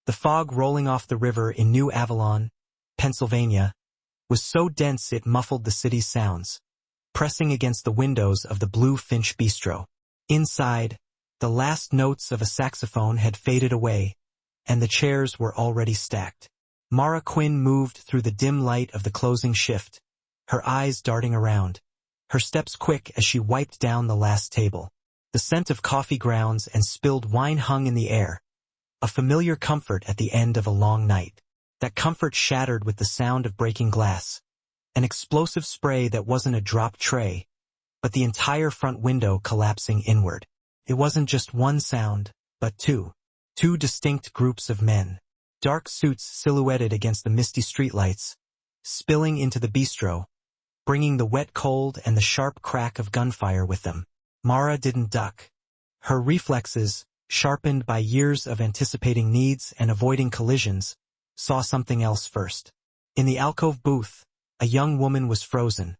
The fog rolling off the river in New Avalon, Pennsylvania, was so dense it muffled the city's sounds, pressing against the windows of the Blue Finch Bistro. Inside, the last notes of a saxophone had faded away, and the chairs were already stacked. Mara Quinn moved through the dim light of the closing shift, her eyes darting around, her steps quick as she wiped down the last table. The scent of coffee grounds and spilled wine hung in the air, a familiar comfort at the end of a long night. That comfort shattered with the sound of breaking glass, an explosive spray that wasn't a drop tray, but the entire front window collapsing inward. It wasn't just one sound, but two distinct groups of men, dark suits silhouetted against the misty streetlights, spilling into the bistro, bringing the wet cold and the sharp crack of gunfire with them. Mara didn't duck. Her reflexes, sharpened by years of anticipating needs and avoiding collisions, saw something else first. In the alcove booth, a young woman was frozen,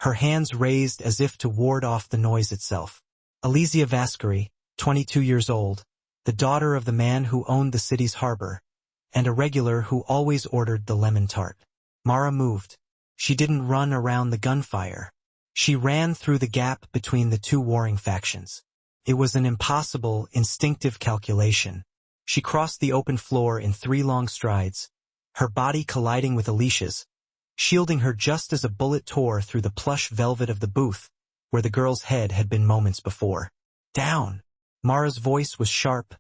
her hands raised as if to ward off the noise itself. Elysia Vascari, 22 years old, the daughter of the man who owned the city's harbor, and a regular who always ordered the lemon tart. Mara moved. She didn't run around the gunfire. She ran through the gap between the two warring factions. It was an impossible, instinctive calculation. She crossed the open floor in 3 long strides, her body colliding with Alicia's, shielding her just as a bullet tore through the plush velvet of the booth, where the girl's head had been moments before. Down! Mara's voice was sharp,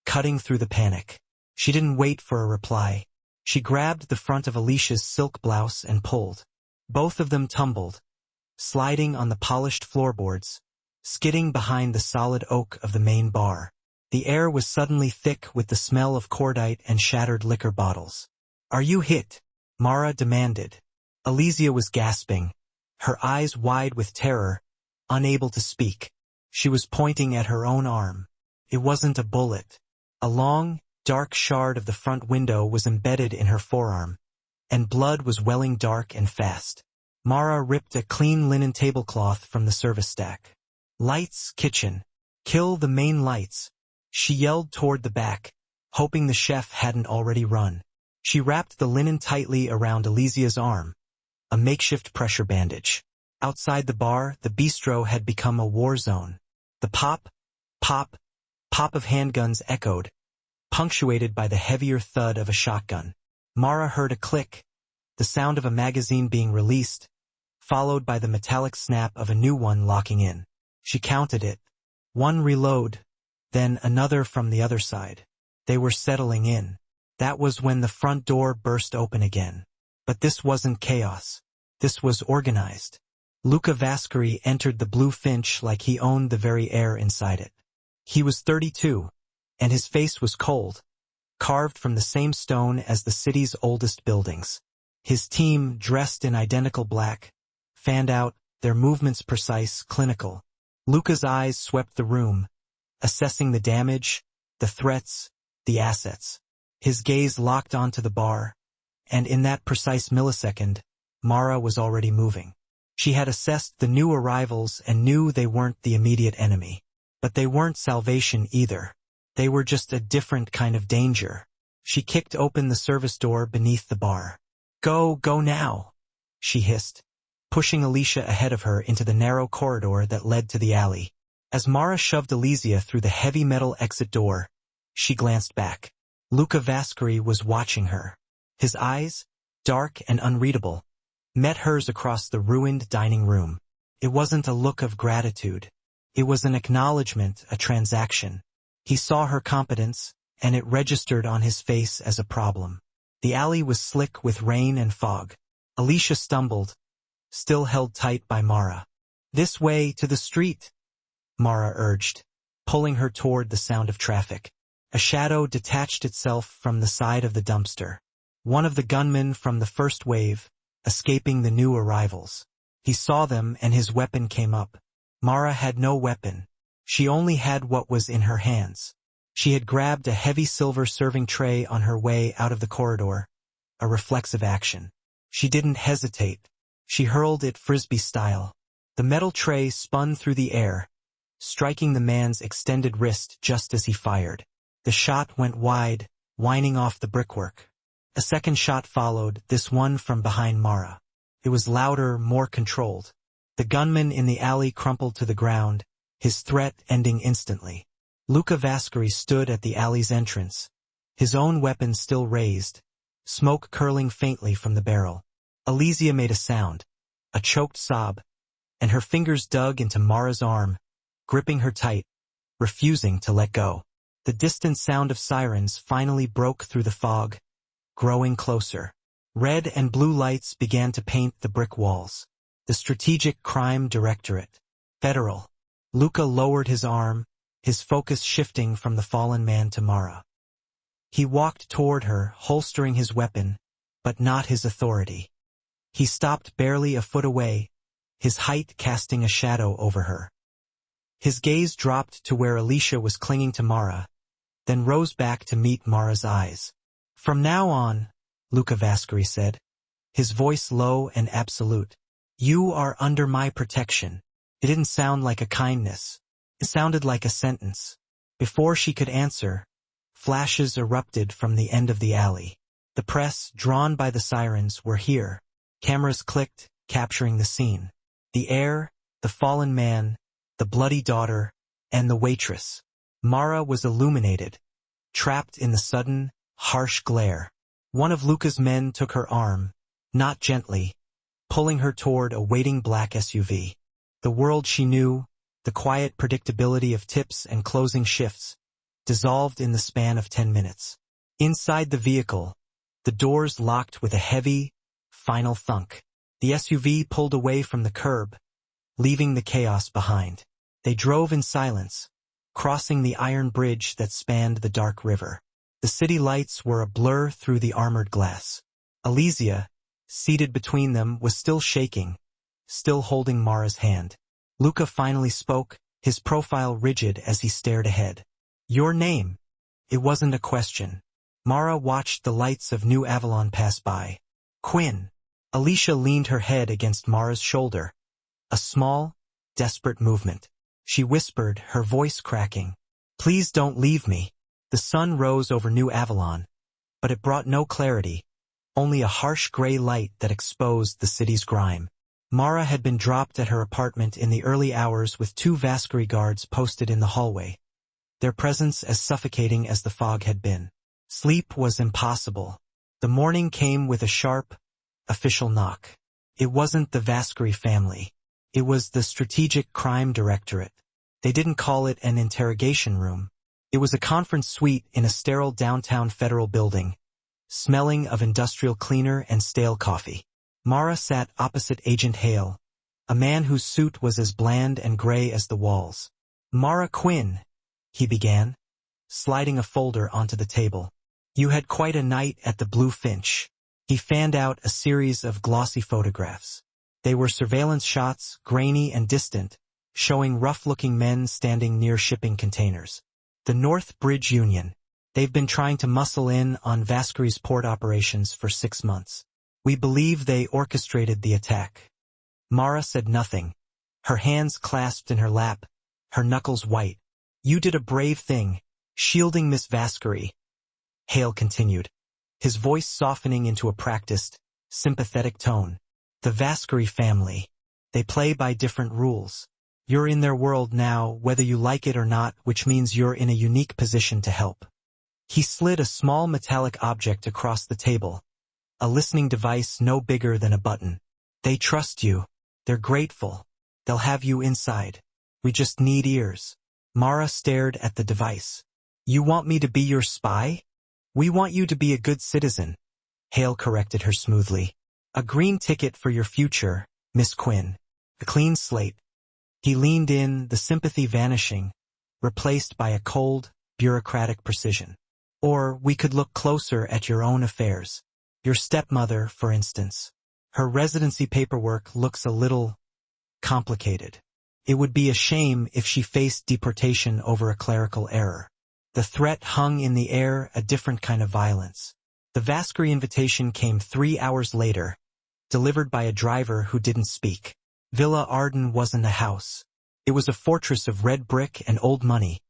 cutting through the panic. She didn't wait for a reply. She grabbed the front of Alicia's silk blouse and pulled. Both of them tumbled, sliding on the polished floorboards, skidding behind the solid oak of the main bar. The air was suddenly thick with the smell of cordite and shattered liquor bottles. "Are you hit?" Mara demanded. Elysia was gasping, her eyes wide with terror, unable to speak. She was pointing at her own arm. It wasn't a bullet. A long, dark shard of the front window was embedded in her forearm, and blood was welling dark and fast. Mara ripped a clean linen tablecloth from the service stack. "Lights, kitchen. Kill the main lights." She yelled toward the back, hoping the chef hadn't already run. She wrapped the linen tightly around Elysia's arm, a makeshift pressure bandage. Outside the bar, the bistro had become a war zone. The pop, pop, pop of handguns echoed, punctuated by the heavier thud of a shotgun. Mara heard a click, the sound of a magazine being released, followed by the metallic snap of a new one locking in. She counted it. 1 reload, then another from the other side. They were settling in. That was when the front door burst open again. But this wasn't chaos. This was organized. Luca Vascari entered the Blue Finch like he owned the very air inside it. He was 32, and his face was cold, carved from the same stone as the city's oldest buildings. His team, dressed in identical black, fanned out, their movements precise, clinical. Luca's eyes swept the room, assessing the damage, the threats, the assets. His gaze locked onto the bar, and in that precise millisecond, Mara was already moving. She had assessed the new arrivals and knew they weren't the immediate enemy. But they weren't salvation either. They were just a different kind of danger. She kicked open the service door beneath the bar. Go now," she hissed, pushing Alicia ahead of her into the narrow corridor that led to the alley. As Mara shoved Elysia through the heavy metal exit door, she glanced back. Luca Vascari was watching her. His eyes, dark and unreadable, met hers across the ruined dining room. It wasn't a look of gratitude. It was an acknowledgement, a transaction. He saw her competence, and it registered on his face as a problem. The alley was slick with rain and fog. Alicia stumbled, still held tight by Mara. "This way, to the street," Mara urged, pulling her toward the sound of traffic. A shadow detached itself from the side of the dumpster. One of the gunmen from the first wave, escaping the new arrivals. He saw them and his weapon came up. Mara had no weapon. She only had what was in her hands. She had grabbed a heavy silver serving tray on her way out of the corridor, a reflexive action. She didn't hesitate. She hurled it frisbee style. The metal tray spun through the air, striking the man's extended wrist just as he fired. The shot went wide, whining off the brickwork. A second shot followed, this one from behind Mara. It was louder, more controlled. The gunman in the alley crumpled to the ground, his threat ending instantly. Luca Vascari stood at the alley's entrance, his own weapon still raised, smoke curling faintly from the barrel. Alizia made a sound, a choked sob, and her fingers dug into Mara's arm, gripping her tight, refusing to let go. The distant sound of sirens finally broke through the fog, growing closer. Red and blue lights began to paint the brick walls. The Strategic Crime Directorate. Federal. Luca lowered his arm, his focus shifting from the fallen man to Mara. He walked toward her, holstering his weapon, but not his authority. He stopped barely a foot away, his height casting a shadow over her. His gaze dropped to where Alicia was clinging to Mara, then rose back to meet Mara's eyes. "From now on," Luca Vascari said, his voice low and absolute, "you are under my protection." It didn't sound like a kindness. It sounded like a sentence. Before she could answer, flashes erupted from the end of the alley. The press, drawn by the sirens, were here. Cameras clicked, capturing the scene. The heir, the fallen man, the bloody daughter, and the waitress. Mara was illuminated, trapped in the sudden, harsh glare. One of Luca's men took her arm, not gently, pulling her toward a waiting black SUV. The world she knew, the quiet predictability of tips and closing shifts, dissolved in the span of 10 minutes. Inside the vehicle, the doors locked with a heavy, final thunk. The SUV pulled away from the curb, leaving the chaos behind. They drove in silence, crossing the iron bridge that spanned the dark river. The city lights were a blur through the armored glass. Alizia, seated between them, was still shaking, still holding Mara's hand. Luca finally spoke, his profile rigid as he stared ahead. "Your name?" It wasn't a question. Mara watched the lights of New Avalon pass by. "Quinn." Alicia leaned her head against Mara's shoulder. A small, desperate movement. She whispered, her voice cracking, "Please don't leave me." The sun rose over New Avalon, but it brought no clarity, only a harsh gray light that exposed the city's grime. Mara had been dropped at her apartment in the early hours with 2 Vascari guards posted in the hallway, their presence as suffocating as the fog had been. Sleep was impossible. The morning came with a sharp, official knock. It wasn't the Vascari family. It was the Strategic Crime Directorate. They didn't call it an interrogation room. It was a conference suite in a sterile downtown federal building, smelling of industrial cleaner and stale coffee. Mara sat opposite Agent Hale, a man whose suit was as bland and gray as the walls. "Mara Quinn," he began, sliding a folder onto the table. "You had quite a night at the Blue Finch." He fanned out a series of glossy photographs. They were surveillance shots, grainy and distant, showing rough-looking men standing near shipping containers. "The North Bridge Union. They've been trying to muscle in on Vascari's port operations for 6 months. We believe they orchestrated the attack." Mara said nothing, her hands clasped in her lap, her knuckles white. "You did a brave thing, shielding Miss Vascari," Hale continued, his voice softening into a practiced, sympathetic tone. "The Vascari family. They play by different rules. You're in their world now, whether you like it or not, which means you're in a unique position to help." He slid a small metallic object across the table, a listening device no bigger than a button. "They trust you. They're grateful. They'll have you inside. We just need ears." Mara stared at the device. "You want me to be your spy?" "We want you to be a good citizen," Hale corrected her smoothly. "A green ticket for your future, Miss Quinn. A clean slate." He leaned in, the sympathy vanishing, replaced by a cold, bureaucratic precision. "Or we could look closer at your own affairs. Your stepmother, for instance. Her residency paperwork looks a little complicated. It would be a shame if she faced deportation over a clerical error." The threat hung in the air, a different kind of violence. The Vascari invitation came 3 hours later, delivered by a driver who didn't speak. Villa Arden wasn't a house. It was a fortress of red brick and old money,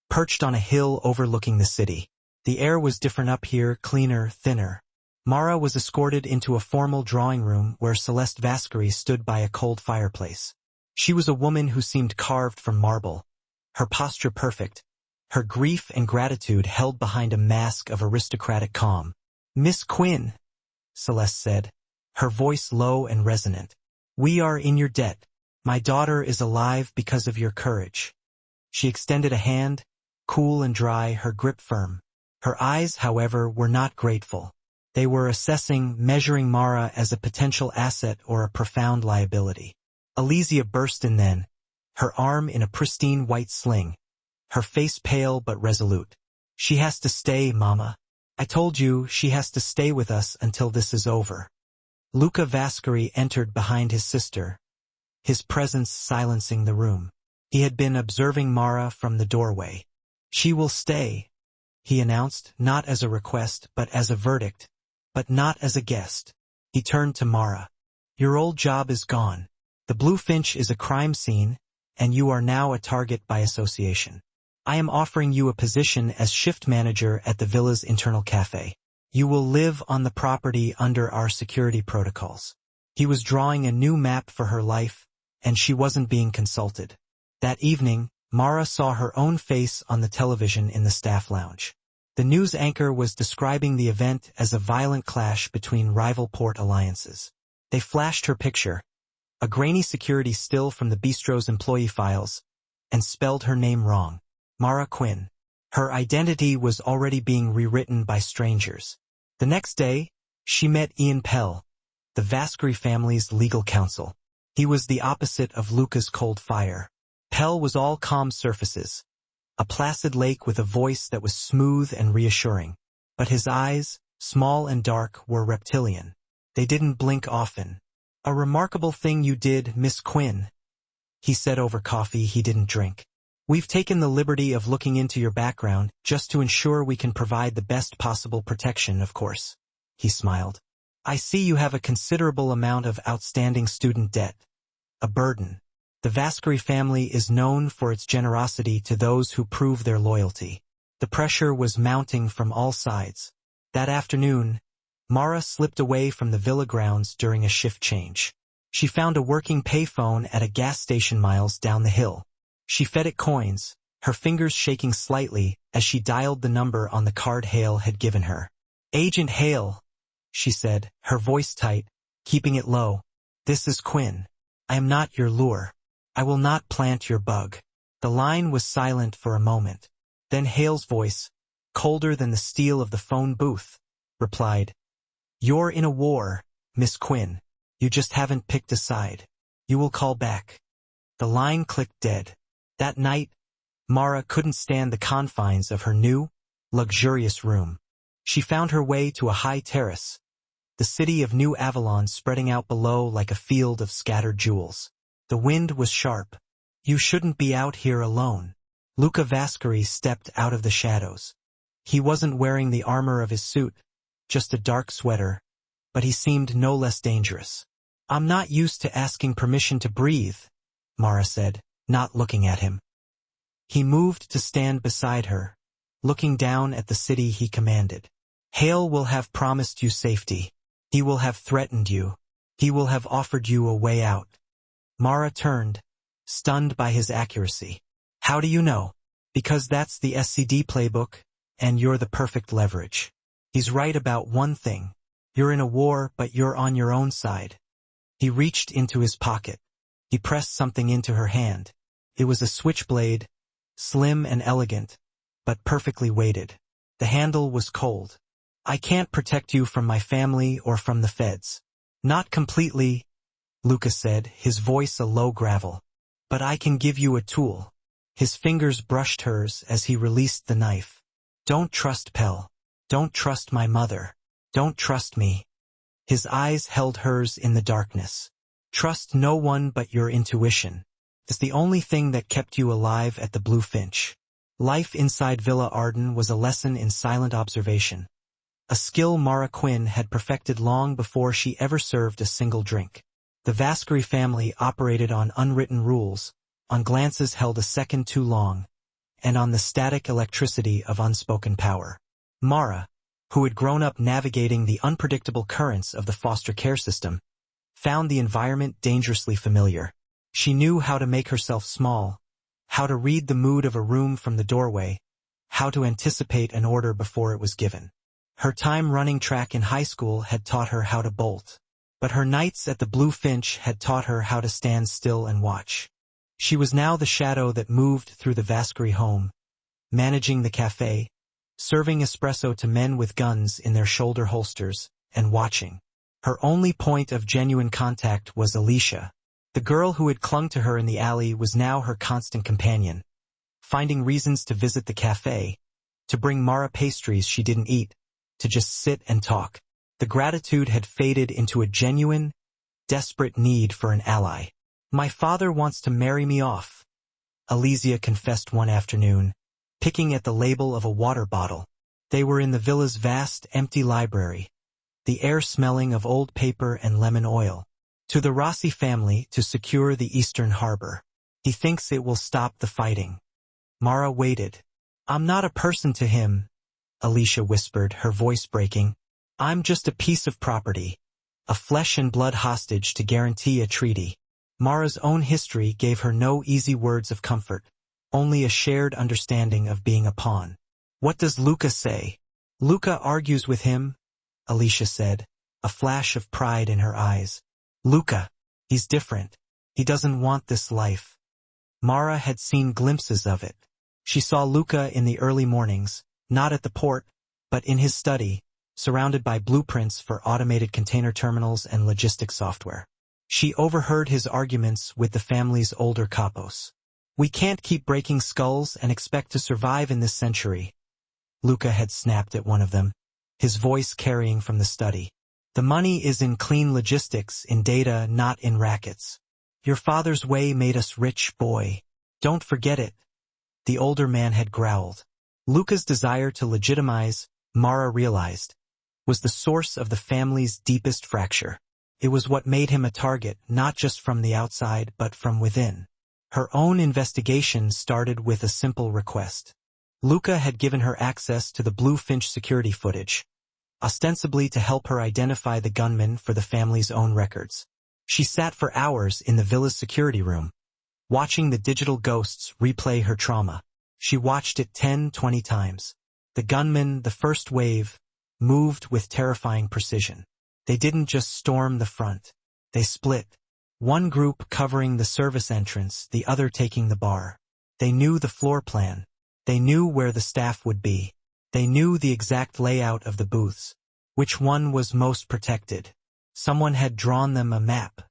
perched on a hill overlooking the city. The air was different up here, cleaner, thinner. Mara was escorted into a formal drawing room where Celeste Vasquez stood by a cold fireplace. She was a woman who seemed carved from marble, her posture perfect, her grief and gratitude held behind a mask of aristocratic calm. "Miss Quinn," Celeste said, her voice low and resonant. "We are in your debt. My daughter is alive because of your courage." She extended a hand, cool and dry, her grip firm. Her eyes, however, were not grateful. They were assessing, measuring Mara as a potential asset or a profound liability. Elysia burst in then, her arm in a pristine white sling, her face pale but resolute. "She has to stay, Mama. I told you she has to stay with us until this is over." Luca Vasquez entered behind his sister, his presence silencing the room. He had been observing Mara from the doorway. "She will stay," he announced, not as a request but as a verdict, but not as a guest. He turned to Mara. "Your old job is gone. The Blue Finch is a crime scene, and you are now a target by association. I am offering you a position as shift manager at the villa's internal cafe. You will live on the property under our security protocols." He was drawing a new map for her life, and she wasn't being consulted. That evening, Mara saw her own face on the television in the staff lounge. The news anchor was describing the event as a violent clash between rival port alliances. They flashed her picture, a grainy security still from the bistro's employee files, and spelled her name wrong. Mara Quinn. Her identity was already being rewritten by strangers. The next day, she met Ian Pell, the Vasquez family's legal counsel. He was the opposite of Luca's cold fire. Pell was all calm surfaces, a placid lake with a voice that was smooth and reassuring. But his eyes, small and dark, were reptilian. They didn't blink often. "A remarkable thing you did, Miss Quinn," he said over coffee he didn't drink. "We've taken the liberty of looking into your background just to ensure we can provide the best possible protection, of course." He smiled. "I see you have a considerable amount of outstanding student debt. A burden. The Vasquez family is known for its generosity to those who prove their loyalty." The pressure was mounting from all sides. That afternoon, Mara slipped away from the villa grounds during a shift change. She found a working payphone at a gas station miles down the hill. She fed it coins, her fingers shaking slightly as she dialed the number on the card Hale had given her. "Agent Hale," she said, her voice tight, keeping it low. "This is Quinn. I am not your lure. I will not plant your bug." The line was silent for a moment. Then Hale's voice, colder than the steel of the phone booth, replied, "You're in a war, Miss Quinn. You just haven't picked a side. You will call back." The line clicked dead. That night, Mara couldn't stand the confines of her new, luxurious room. She found her way to a high terrace, the city of New Avalon spreading out below like a field of scattered jewels. The wind was sharp. "You shouldn't be out here alone." Luca Vasquez stepped out of the shadows. He wasn't wearing the armor of his suit, just a dark sweater, but he seemed no less dangerous. "I'm not used to asking permission to breathe," Mara said, not looking at him. He moved to stand beside her, looking down at the city he commanded. "Hale will have promised you safety. He will have threatened you. He will have offered you a way out." Mara turned, stunned by his accuracy. "How do you know?" "Because that's the SCD playbook, and you're the perfect leverage. He's right about one thing. You're in a war, but you're on your own side." He reached into his pocket. He pressed something into her hand. It was a switchblade, slim and elegant, but perfectly weighted. The handle was cold. "I can't protect you from my family or from the feds." "Not completely," Luca said, his voice a low gravel. "But I can give you a tool." His fingers brushed hers as he released the knife. "Don't trust Pell. Don't trust my mother. Don't trust me." His eyes held hers in the darkness. "Trust no one but your intuition. It's the only thing that kept you alive at the Blue Finch." Life inside Villa Arden was a lesson in silent observation, a skill Mara Quinn had perfected long before she ever served a single drink. The Vasquez family operated on unwritten rules, on glances held a second too long, and on the static electricity of unspoken power. Mara, who had grown up navigating the unpredictable currents of the foster care system, found the environment dangerously familiar. She knew how to make herself small, how to read the mood of a room from the doorway, how to anticipate an order before it was given. Her time running track in high school had taught her how to bolt, but her nights at the Blue Finch had taught her how to stand still and watch. She was now the shadow that moved through the Vasquez home, managing the cafe, serving espresso to men with guns in their shoulder holsters, and watching. Her only point of genuine contact was Alicia. The girl who had clung to her in the alley was now her constant companion, finding reasons to visit the cafe, to bring Mara pastries she didn't eat, to just sit and talk. The gratitude had faded into a genuine, desperate need for an ally. "My father wants to marry me off," Alicia confessed one afternoon, picking at the label of a water bottle. They were in the villa's vast, empty library, the air smelling of old paper and lemon oil. "To the Rossi family to secure the Eastern Harbor. He thinks it will stop the fighting." Mara waited. "I'm not a person to him," Alicia whispered, her voice breaking. "I'm just a piece of property, a flesh and blood hostage to guarantee a treaty." Mara's own history gave her no easy words of comfort, only a shared understanding of being a pawn. "What does Luca say?" "Luca argues with him," Alicia said, a flash of pride in her eyes. "Luca, he's different. He doesn't want this life." Mara had seen glimpses of it. She saw Luca in the early mornings, not at the port, but in his study, surrounded by blueprints for automated container terminals and logistics software. She overheard his arguments with the family's older capos. "We can't keep breaking skulls and expect to survive in this century," Luca had snapped at one of them, his voice carrying from the study. "The money is in clean logistics, in data, not in rackets. Your father's way made us rich, boy. Don't forget it," the older man had growled. Luca's desire to legitimize, Mara realized, was the source of the family's deepest fracture. It was what made him a target, not just from the outside but from within. Her own investigation started with a simple request. Luca had given her access to the Blue Finch security footage, ostensibly to help her identify the gunman for the family's own records. She sat for hours in the villa's security room, watching the digital ghosts replay her trauma. She watched it 10-20 times. The gunmen, the first wave, moved with terrifying precision. They didn't just storm the front. They split. One group covering the service entrance, the other taking the bar. They knew the floor plan. They knew where the staff would be. They knew the exact layout of the booths. Which one was most protected? Someone had drawn them a map.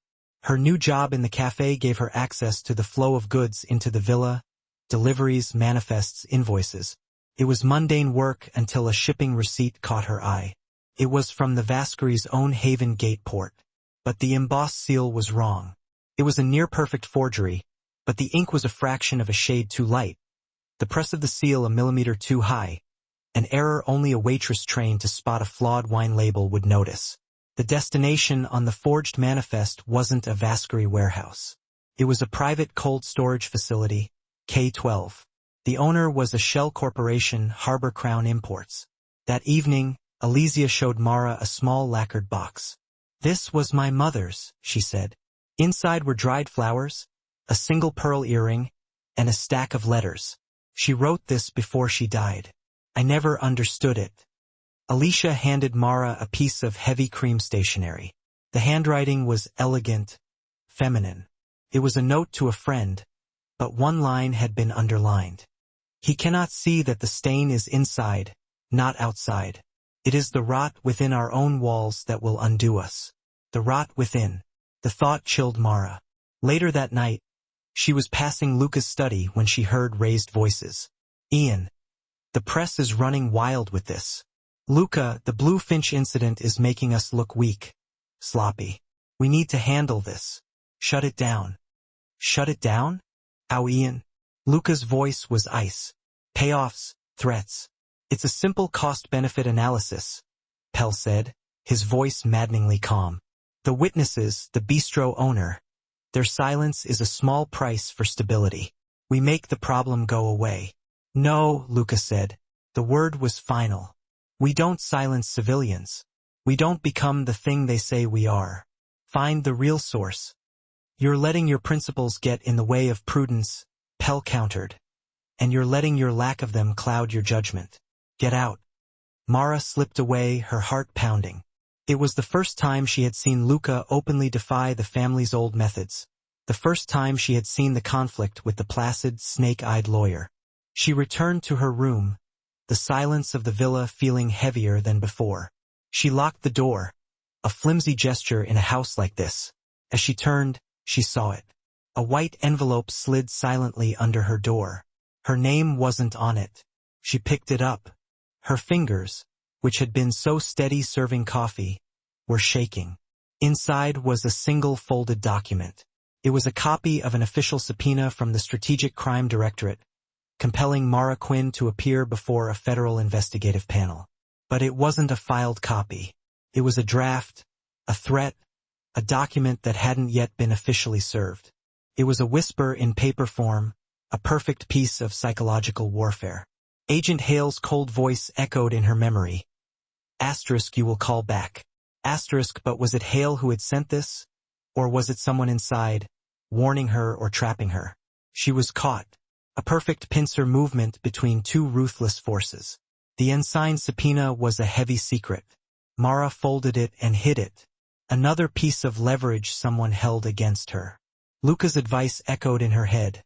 Her new job in the cafe gave her access to the flow of goods into the villa, deliveries, manifests, invoices. It was mundane work until a shipping receipt caught her eye. It was from the Vasquez's own Haven Gate port. But the embossed seal was wrong. It was a near-perfect forgery, but the ink was a fraction of a shade too light, the press of the seal a millimeter too high, an error only a waitress trained to spot a flawed wine label would notice. The destination on the forged manifest wasn't a Vasquez warehouse. It was a private cold storage facility, K-12. The owner was a shell corporation, Harbor Crown Imports. That evening, Alicia showed Mara a small lacquered box. "This was my mother's," she said. Inside were dried flowers, a single pearl earring, and a stack of letters. "She wrote this before she died. I never understood it." Alicia handed Mara a piece of heavy cream stationery. The handwriting was elegant, feminine. It was a note to a friend, but one line had been underlined. "He cannot see that the stain is inside, not outside. It is the rot within our own walls that will undo us. The rot within." The thought chilled Mara. Later that night, she was passing Luca's study when she heard raised voices. "Ian, the press is running wild with this. Luca, the Blue Finch incident is making us look weak, sloppy. We need to handle this. Shut it down." "Shut it down? How, Ian?" Luca's voice was ice. "Payoffs, threats. It's a simple cost-benefit analysis," Pell said, his voice maddeningly calm. "The witnesses, the bistro owner, their silence is a small price for stability. We make the problem go away." "No," Luca said. The word was final. We don't silence civilians. We don't become the thing they say we are. Find the real source. You're letting your principles get in the way of prudence, Pell countered. And you're letting your lack of them cloud your judgment. Get out. Mara slipped away, her heart pounding. It was the first time she had seen Luca openly defy the family's old methods. The first time she had seen the conflict with the placid, snake-eyed lawyer. She returned to her room, the silence of the villa feeling heavier than before. She locked the door, a flimsy gesture in a house like this. As she turned, she saw it. A white envelope slid silently under her door. Her name wasn't on it. She picked it up. Her fingers, which had been so steady serving coffee, were shaking. Inside was a single folded document. It was a copy of an official subpoena from the Strategic Crime Directorate, compelling Mara Quinn to appear before a federal investigative panel. But it wasn't a filed copy. It was a draft, a threat, a document that hadn't yet been officially served. It was a whisper in paper form, a perfect piece of psychological warfare. Agent Hale's cold voice echoed in her memory. Asterisk, you will call back. Asterisk, but was it Hale who had sent this? Or was it someone inside, warning her or trapping her? She was caught. A perfect pincer movement between two ruthless forces. The unsigned subpoena was a heavy secret. Mara folded it and hid it. Another piece of leverage someone held against her. Luca's advice echoed in her head.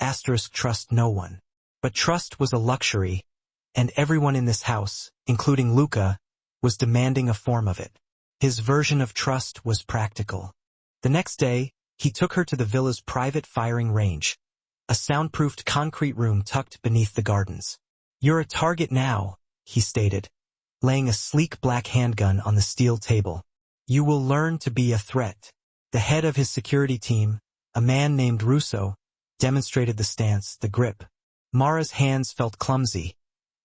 Asterisk, trust no one. But trust was a luxury, and everyone in this house, including Luca, was demanding a form of it. His version of trust was practical. The next day, he took her to the villa's private firing range, a soundproofed concrete room tucked beneath the gardens. You're a target now, he stated, laying a sleek black handgun on the steel table. You will learn to be a threat. The head of his security team, a man named Russo, demonstrated the stance, the grip. Mara's hands felt clumsy,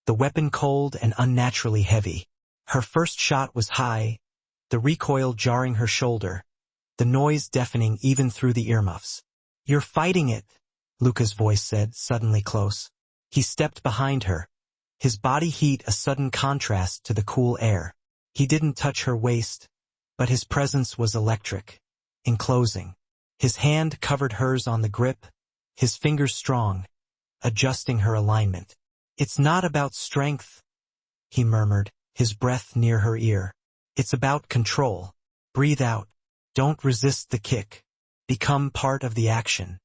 the weapon cold and unnaturally heavy. Her first shot was high, the recoil jarring her shoulder, the noise deafening even through the earmuffs. You're fighting it, Luca's voice said, suddenly close. He stepped behind her, his body heat a sudden contrast to the cool air. He didn't touch her waist, but his presence was electric, enclosing. His hand covered hers on the grip, his fingers strong, adjusting her alignment. It's not about strength, he murmured, his breath near her ear. It's about control. Breathe out. Don't resist the kick. Become part of the action.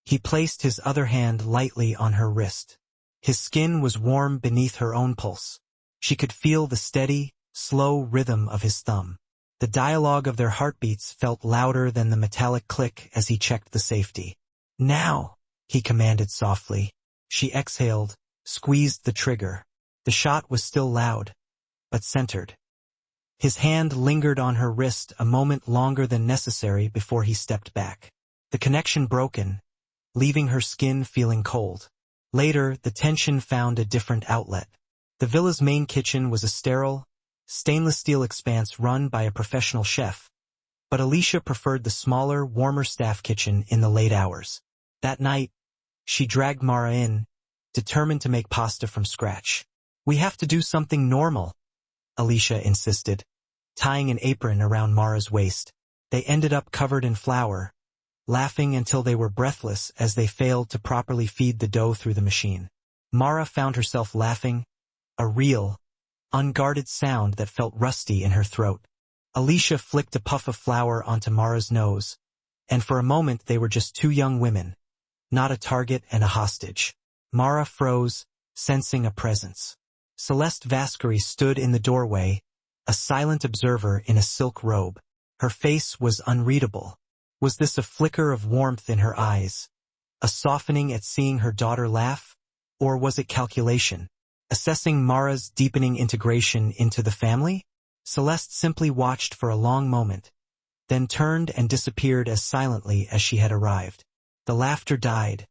He placed his other hand lightly on her wrist. His skin was warm beneath her own pulse. She could feel the steady, slow rhythm of his thumb. The dialogue of their heartbeats felt louder than the metallic click as he checked the safety. Now, he commanded softly. She exhaled, squeezed the trigger. The shot was still loud, but centered. His hand lingered on her wrist a moment longer than necessary before he stepped back. The connection broken, leaving her skin feeling cold. Later, the tension found a different outlet. The villa's main kitchen was a sterile, stainless steel expanse run by a professional chef, but Alicia preferred the smaller, warmer staff kitchen in the late hours. That night, she dragged Mara in, determined to make pasta from scratch. We have to do something normal, Alicia insisted, tying an apron around Mara's waist. They ended up covered in flour, laughing until they were breathless as they failed to properly feed the dough through the machine. Mara found herself laughing, a real, unguarded sound that felt rusty in her throat. Alicia flicked a puff of flour onto Mara's nose, and for a moment they were just two young women, not a target and a hostage. Mara froze, sensing a presence. Celeste Vasquez stood in the doorway, a silent observer in a silk robe. Her face was unreadable. Was this a flicker of warmth in her eyes, a softening at seeing her daughter laugh, or was it calculation, assessing Mara's deepening integration into the family? Celeste simply watched for a long moment, then turned and disappeared as silently as she had arrived. The laughter died,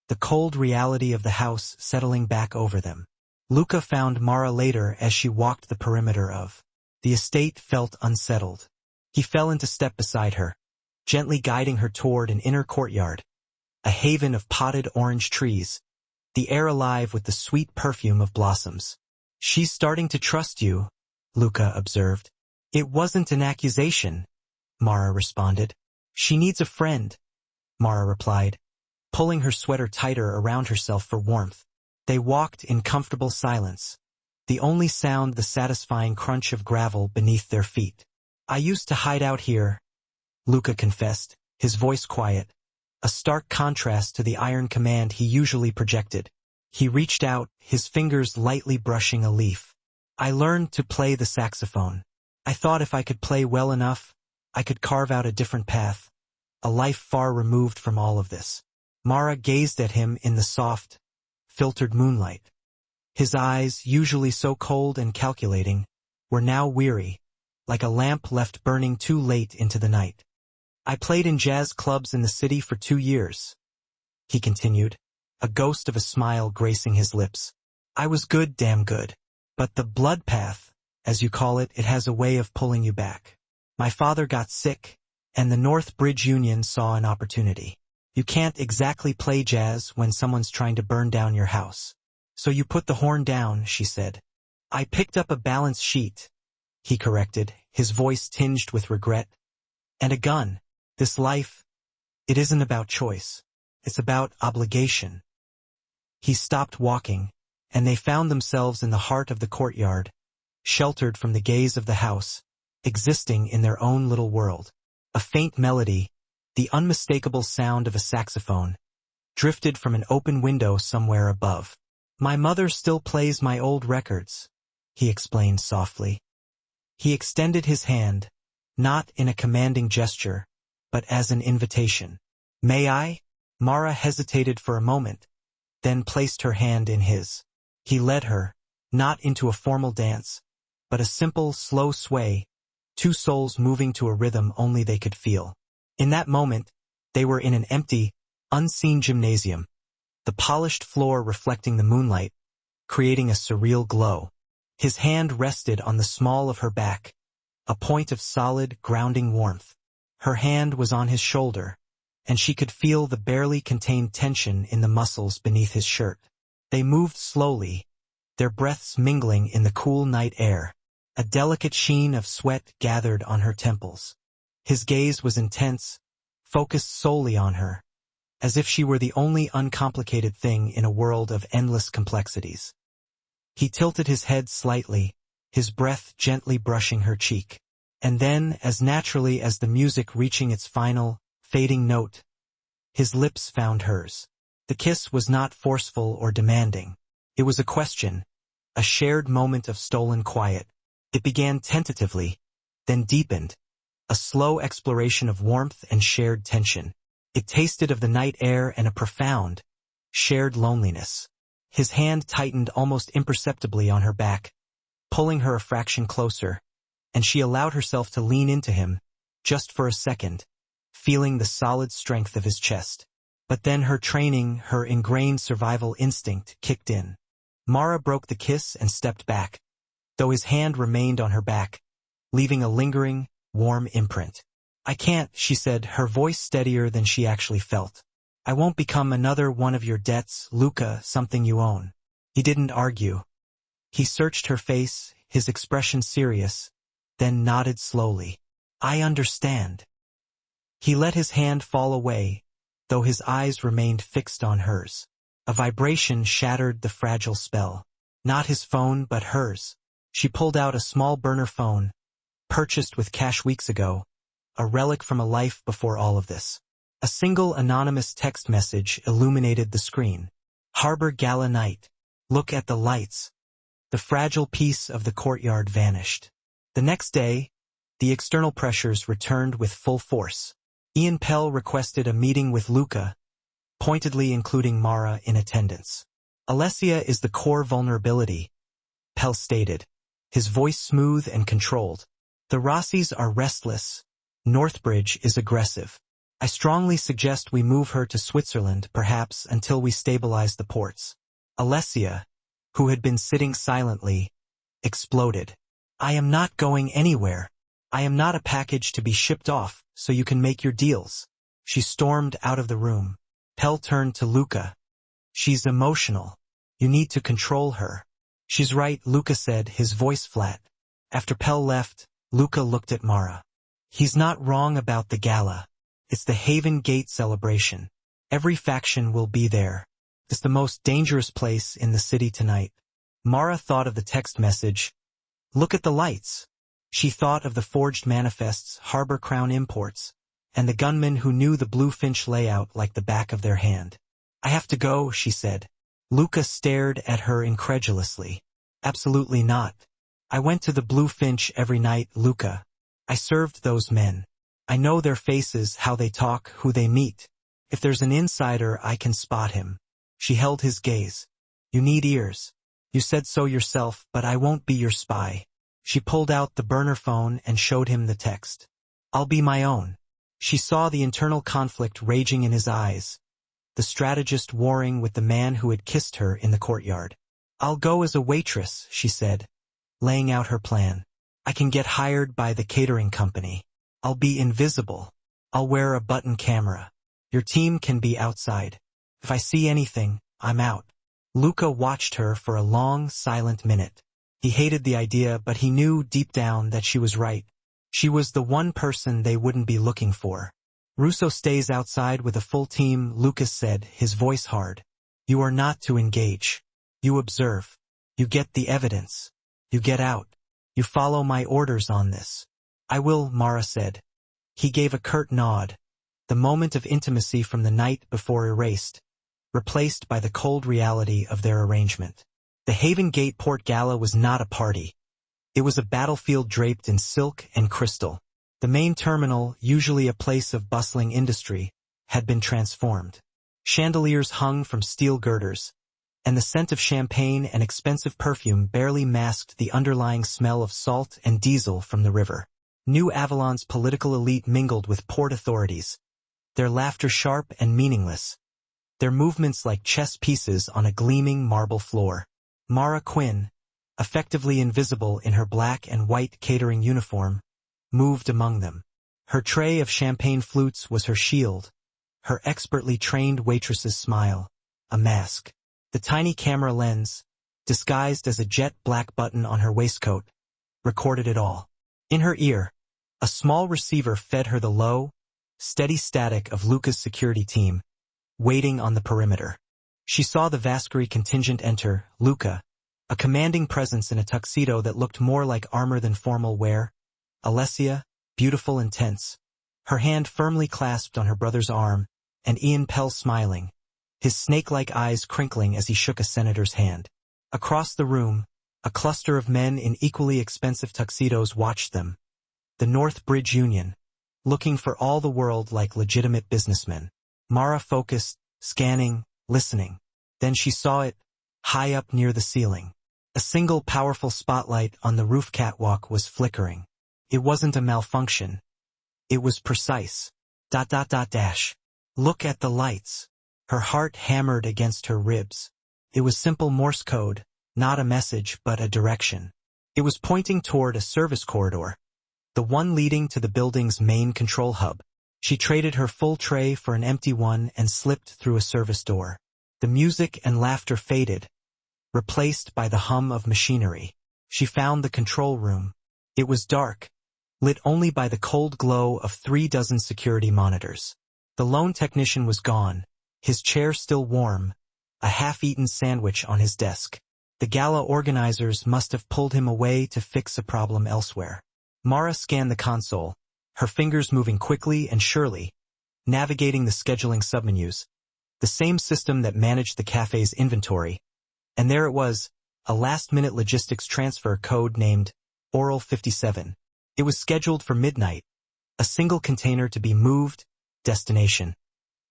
the cold reality of the house settling back over them. Luca found Mara later as she walked the perimeter of the estate. Felt unsettled. He fell into step beside her, gently guiding her toward an inner courtyard, a haven of potted orange trees, the air alive with the sweet perfume of blossoms. She's starting to trust you, Luca observed. It wasn't an accusation, Mara responded. She needs a friend, Mara replied, pulling her sweater tighter around herself for warmth. They walked in comfortable silence, the only sound the satisfying crunch of gravel beneath their feet. I used to hide out here, Luca confessed, his voice quiet, a stark contrast to the iron command he usually projected. He reached out, his fingers lightly brushing a leaf. I learned to play the saxophone. I thought if I could play well enough, I could carve out a different path, a life far removed from all of this. Mara gazed at him in the soft, filtered moonlight. His eyes, usually so cold and calculating, were now weary, like a lamp left burning too late into the night. I played in jazz clubs in the city for 2 years, he continued, a ghost of a smile gracing his lips. I was good, damn good. But the blood path, as you call it, it has a way of pulling you back. My father got sick, and the North Bridge Union saw an opportunity. You can't exactly play jazz when someone's trying to burn down your house. So you put the horn down, she said. I picked up a balance sheet, he corrected, his voice tinged with regret. And a gun. This life, it isn't about choice. It's about obligation. He stopped walking, and they found themselves in the heart of the courtyard, sheltered from the gaze of the house, existing in their own little world. A faint melody, the unmistakable sound of a saxophone, drifted from an open window somewhere above. My mother still plays my old records, he explained softly. He extended his hand, not in a commanding gesture, but as an invitation. May I? Mara hesitated for a moment, then placed her hand in his. He led her, not into a formal dance, but a simple, slow sway, two souls moving to a rhythm only they could feel. In that moment, they were in an empty, unseen gymnasium, the polished floor reflecting the moonlight, creating a surreal glow. His hand rested on the small of her back, a point of solid, grounding warmth. Her hand was on his shoulder, and she could feel the barely contained tension in the muscles beneath his shirt. They moved slowly, their breaths mingling in the cool night air. A delicate sheen of sweat gathered on her temples. His gaze was intense, focused solely on her, as if she were the only uncomplicated thing in a world of endless complexities. He tilted his head slightly, his breath gently brushing her cheek. And then, as naturally as the music reaching its final, fading note, his lips found hers. The kiss was not forceful or demanding. It was a question, a shared moment of stolen quiet. It began tentatively, then deepened, a slow exploration of warmth and shared tension. It tasted of the night air and a profound, shared loneliness. His hand tightened almost imperceptibly on her back, pulling her a fraction closer, and she allowed herself to lean into him, just for a second, feeling the solid strength of his chest. But then her training, her ingrained survival instinct, kicked in. Mara broke the kiss and stepped back, though his hand remained on her back, leaving a lingering, warm imprint. I can't, she said, her voice steadier than she actually felt. I won't become another one of your debts, Luca, something you own. He didn't argue. He searched her face, his expression serious, then nodded slowly. I understand. He let his hand fall away, though his eyes remained fixed on hers. A vibration shattered the fragile spell. Not his phone, but hers. She pulled out a small burner phone, purchased with cash weeks ago, a relic from a life before all of this. A single anonymous text message illuminated the screen. Harbor Gala night. Look at the lights. The fragile piece of the courtyard vanished. The next day, the external pressures returned with full force. Ian Pell requested a meeting with Luca, pointedly including Mara in attendance. Alessia is the core vulnerability, Pell stated, his voice smooth and controlled. The Rossis are restless. Northbridge is aggressive. I strongly suggest we move her to Switzerland, perhaps until we stabilize the ports. Alessia, who had been sitting silently, exploded. I am not going anywhere. I am not a package to be shipped off, so you can make your deals. She stormed out of the room. Pell turned to Luca. She's emotional. You need to control her. She's right, Luca said, his voice flat. After Pell left, Luca looked at Mara. He's not wrong about the gala. It's the Haven Gate celebration. Every faction will be there. It's the most dangerous place in the city tonight. Mara thought of the text message. Look at the lights. She thought of the forged manifests, Harbor Crown Imports, and the gunmen who knew the Blue Finch layout like the back of their hand. I have to go, she said. Luca stared at her incredulously. Absolutely not. I went to the Blue Finch every night, Luca. I served those men. I know their faces, how they talk, who they meet. If there's an insider, I can spot him. She held his gaze. You need ears. You said so yourself, but I won't be your spy. She pulled out the burner phone and showed him the text. I'll be my own. She saw the internal conflict raging in his eyes, the strategist warring with the man who had kissed her in the courtyard. I'll go as a waitress, she said, laying out her plan. I can get hired by the catering company. I'll be invisible. I'll wear a button camera. Your team can be outside. If I see anything, I'm out. Luca watched her for a long, silent minute. He hated the idea, but he knew deep down that she was right. She was the one person they wouldn't be looking for. Russo stays outside with a full team, Lucas said, his voice hard. You are not to engage. You observe. You get the evidence. You get out. You follow my orders on this. I will, Mara said. He gave a curt nod. The moment of intimacy from the night before erased, replaced by the cold reality of their arrangement. The Haven Gate Port Gala was not a party. It was a battlefield draped in silk and crystal. The main terminal, usually a place of bustling industry, had been transformed. Chandeliers hung from steel girders, and the scent of champagne and expensive perfume barely masked the underlying smell of salt and diesel from the river. New Avalon's political elite mingled with port authorities, their laughter sharp and meaningless, their movements like chess pieces on a gleaming marble floor. Mara Quinn, effectively invisible in her black and white catering uniform, moved among them. Her tray of champagne flutes was her shield, her expertly trained waitress's smile, a mask. The tiny camera lens, disguised as a jet black button on her waistcoat, recorded it all. In her ear, a small receiver fed her the low, steady static of Luca's security team, waiting on the perimeter. She saw the Vasquari contingent enter, Luca, a commanding presence in a tuxedo that looked more like armor than formal wear, Alessia, beautiful and tense, her hand firmly clasped on her brother's arm, and Ian Pell smiling, his snake-like eyes crinkling as he shook a senator's hand. Across the room, a cluster of men in equally expensive tuxedos watched them, the North Bridge Union, looking for all the world like legitimate businessmen. Mara focused, scanning, listening. Then she saw it, high up near the ceiling. A single powerful spotlight on the roof catwalk was flickering. It wasn't a malfunction. It was precise. ... Look at the lights. Her heart hammered against her ribs. It was simple Morse code, not a message but a direction. It was pointing toward a service corridor, the one leading to the building's main control hub. She traded her full tray for an empty one and slipped through a service door. The music and laughter faded, replaced by the hum of machinery. She found the control room. It was dark, lit only by the cold glow of 36 security monitors. The lone technician was gone, his chair still warm, a half-eaten sandwich on his desk. The gala organizers must have pulled him away to fix a problem elsewhere. Mara scanned the console, her fingers moving quickly and surely, navigating the scheduling submenus, the same system that managed the cafe's inventory. And there it was, a last-minute logistics transfer code named Oral 57. It was scheduled for midnight, a single container to be moved, destination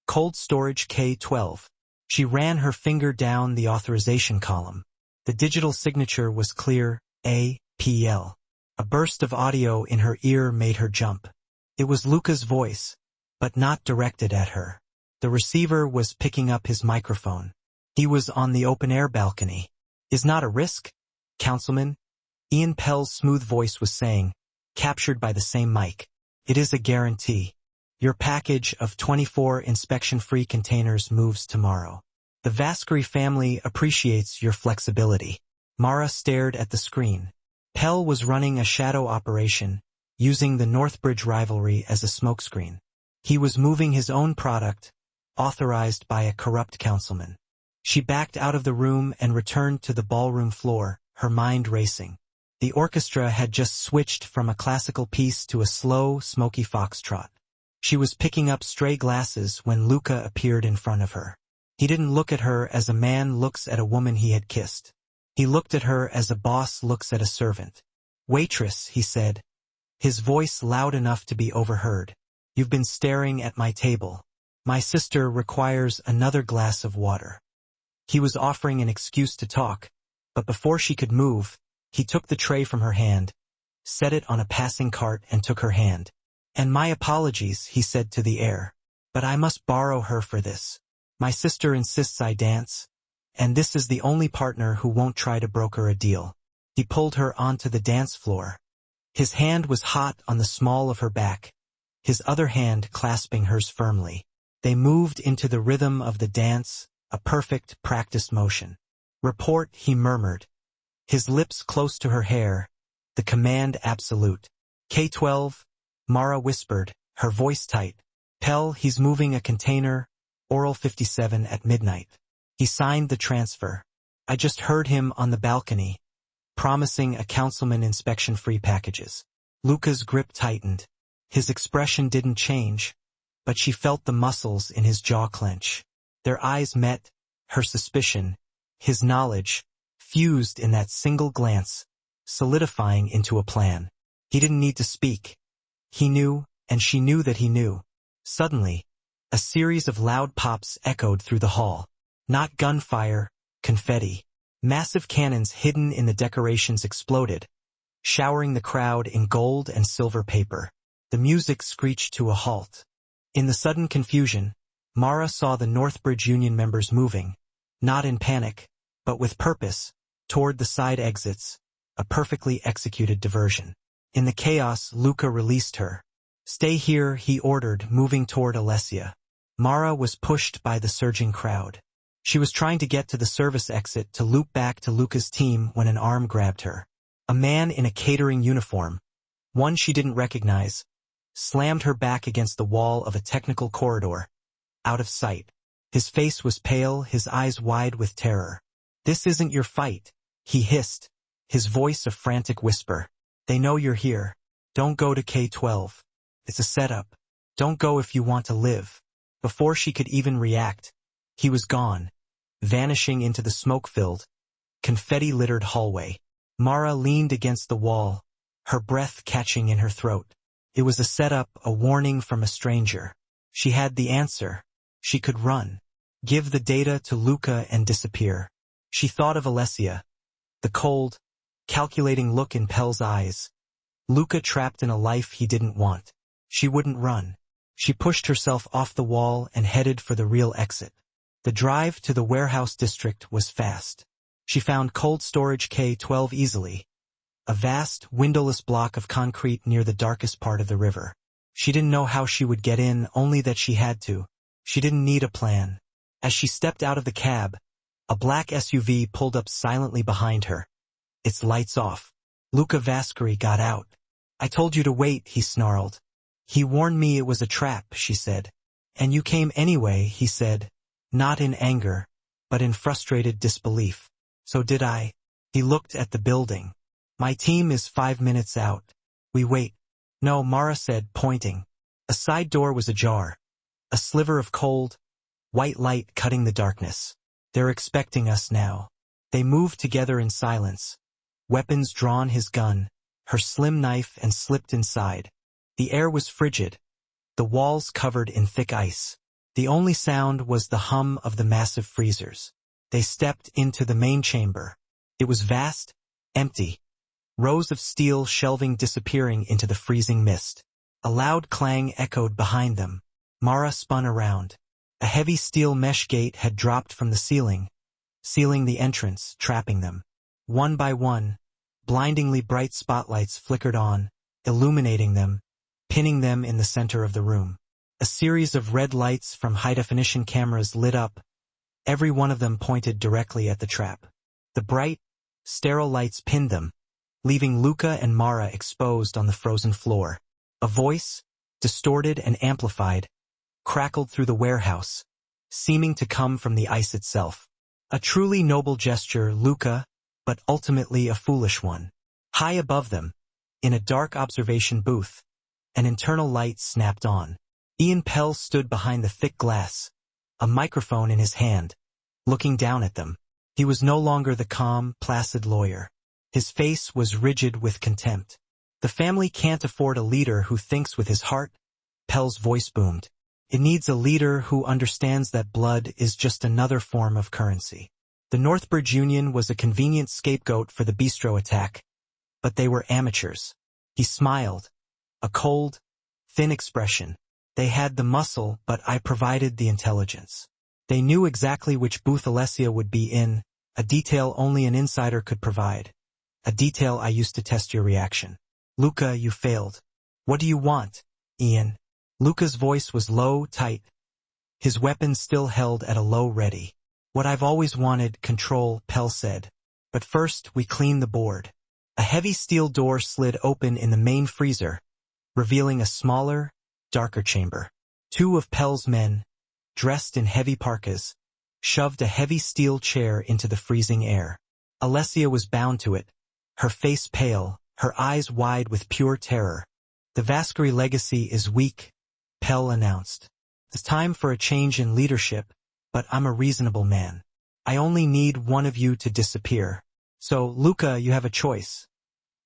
cold storage K12. She ran her finger down the authorization column. The digital signature was clear, APL. A burst of audio in her ear made her jump. It was Luca's voice, but not directed at her. The receiver was picking up his microphone. He was on the open-air balcony. Is not a risk, Councilman? Ian Pell's smooth voice was saying, captured by the same mic. It is a guarantee. Your package of 24 inspection-free containers moves tomorrow. The Vasquari family appreciates your flexibility. Mara stared at the screen. Pell was running a shadow operation, using the Northbridge rivalry as a smokescreen. He was moving his own product, authorized by a corrupt councilman. She backed out of the room and returned to the ballroom floor, her mind racing. The orchestra had just switched from a classical piece to a slow, smoky foxtrot. She was picking up stray glasses when Luca appeared in front of her. He didn't look at her as a man looks at a woman he had kissed. He looked at her as a boss looks at a servant. "Waitress," he said, his voice loud enough to be overheard. "You've been staring at my table. My sister requires another glass of water." He was offering an excuse to talk, but before she could move, he took the tray from her hand, set it on a passing cart and took her hand. "And my apologies," he said to the air, "but I must borrow her for this. My sister insists I dance, and this is the only partner who won't try to broker a deal." He pulled her onto the dance floor. His hand was hot on the small of her back, his other hand clasping hers firmly. They moved into the rhythm of the dance, a perfect, practiced motion. "Report," he murmured, his lips close to her hair, the command absolute. "K-12, Mara whispered, her voice tight. "Pell, he's moving a container, Oral 57 at midnight. He signed the transfer. I just heard him on the balcony, promising a councilman inspection-free packages." Luca's grip tightened. His expression didn't change, but she felt the muscles in his jaw clench. Their eyes met, her suspicion, his knowledge, fused in that single glance, solidifying into a plan. He didn't need to speak. He knew, and she knew that he knew. Suddenly, a series of loud pops echoed through the hall. Not gunfire, confetti. Massive cannons hidden in the decorations exploded, showering the crowd in gold and silver paper. The music screeched to a halt. In the sudden confusion, Mara saw the Northbridge Union members moving, not in panic, but with purpose, toward the side exits, a perfectly executed diversion. In the chaos, Luca released her. "Stay here," he ordered, moving toward Alessia. Mara was pushed by the surging crowd. She was trying to get to the service exit to loop back to Luca's team when an arm grabbed her. A man in a catering uniform, one she didn't recognize, slammed her back against the wall of a technical corridor, out of sight. His face was pale, his eyes wide with terror. "This isn't your fight," he hissed, his voice a frantic whisper. "They know you're here. Don't go to K-12. It's a setup. Don't go if you want to live." Before she could even react, he was gone, vanishing into the smoke-filled, confetti-littered hallway. Mara leaned against the wall, her breath catching in her throat. It was a setup, a warning from a stranger. She had the answer. She could run, give the data to Luca and disappear. She thought of Alessia, the cold, calculating look in Pell's eyes. Luca trapped in a life he didn't want. She wouldn't run. She pushed herself off the wall and headed for the real exit. The drive to the warehouse district was fast. She found cold storage K-12 easily, a vast, windowless block of concrete near the darkest part of the river. She didn't know how she would get in, only that she had to. She didn't need a plan. As she stepped out of the cab, a black SUV pulled up silently behind her, its lights off. Luca Vascari got out. "I told you to wait," he snarled. "He warned me it was a trap," she said. "And you came anyway," he said, not in anger, but in frustrated disbelief. "So did I." He looked at the building. "My team is 5 minutes out. We wait." "No," Mara said, pointing. A side door was ajar, a sliver of cold, white light cutting the darkness. "They're expecting us now." They moved together in silence, weapons drawn, his gun, her slim knife, and slipped inside. The air was frigid, the walls covered in thick ice. The only sound was the hum of the massive freezers. They stepped into the main chamber. It was vast, empty, rows of steel shelving disappearing into the freezing mist. A loud clang echoed behind them. Mara spun around. A heavy steel mesh gate had dropped from the ceiling, sealing the entrance, trapping them. One by one, blindingly bright spotlights flickered on, illuminating them, pinning them in the center of the room. A series of red lights from high-definition cameras lit up, every one of them pointed directly at the trap. The bright, Sterile lights pinned them, leaving Luca and Mara exposed on the frozen floor. A voice, distorted and amplified, crackled through the warehouse, seeming to come from the ice itself. A truly noble gesture, Luca, but ultimately a foolish one. High above them, in a dark observation booth, an internal light snapped on. Ian Pell stood behind the thick glass, a microphone in his hand, looking down at them. He was no longer the calm, placid lawyer. His face was rigid with contempt. The family can't afford a leader who thinks with his heart, Pell's voice boomed. It needs a leader who understands that blood is just another form of currency. The Northbridge Union was a convenient scapegoat for the bistro attack, but they were amateurs. He smiled, a cold, thin expression. They had the muscle, but I provided the intelligence. They knew exactly which booth Alessia would be in, a detail only an insider could provide. A detail I used to test your reaction. Luca, you failed. What do you want, Ian? Luca's voice was low, tight, his weapon still held at a low ready. What I've always wanted, control, Pell said. But first, we clean the board. A heavy steel door slid open in the main freezer, revealing a smaller, darker chamber. Two of Pell's men, dressed in heavy parkas, shoved a heavy steel chair into the freezing air. Alessia was bound to it, her face pale, her eyes wide with pure terror. The Vascari legacy is weak, Pell announced. It's time for a change in leadership, but I'm a reasonable man. I only need one of you to disappear. So, Luca, you have a choice.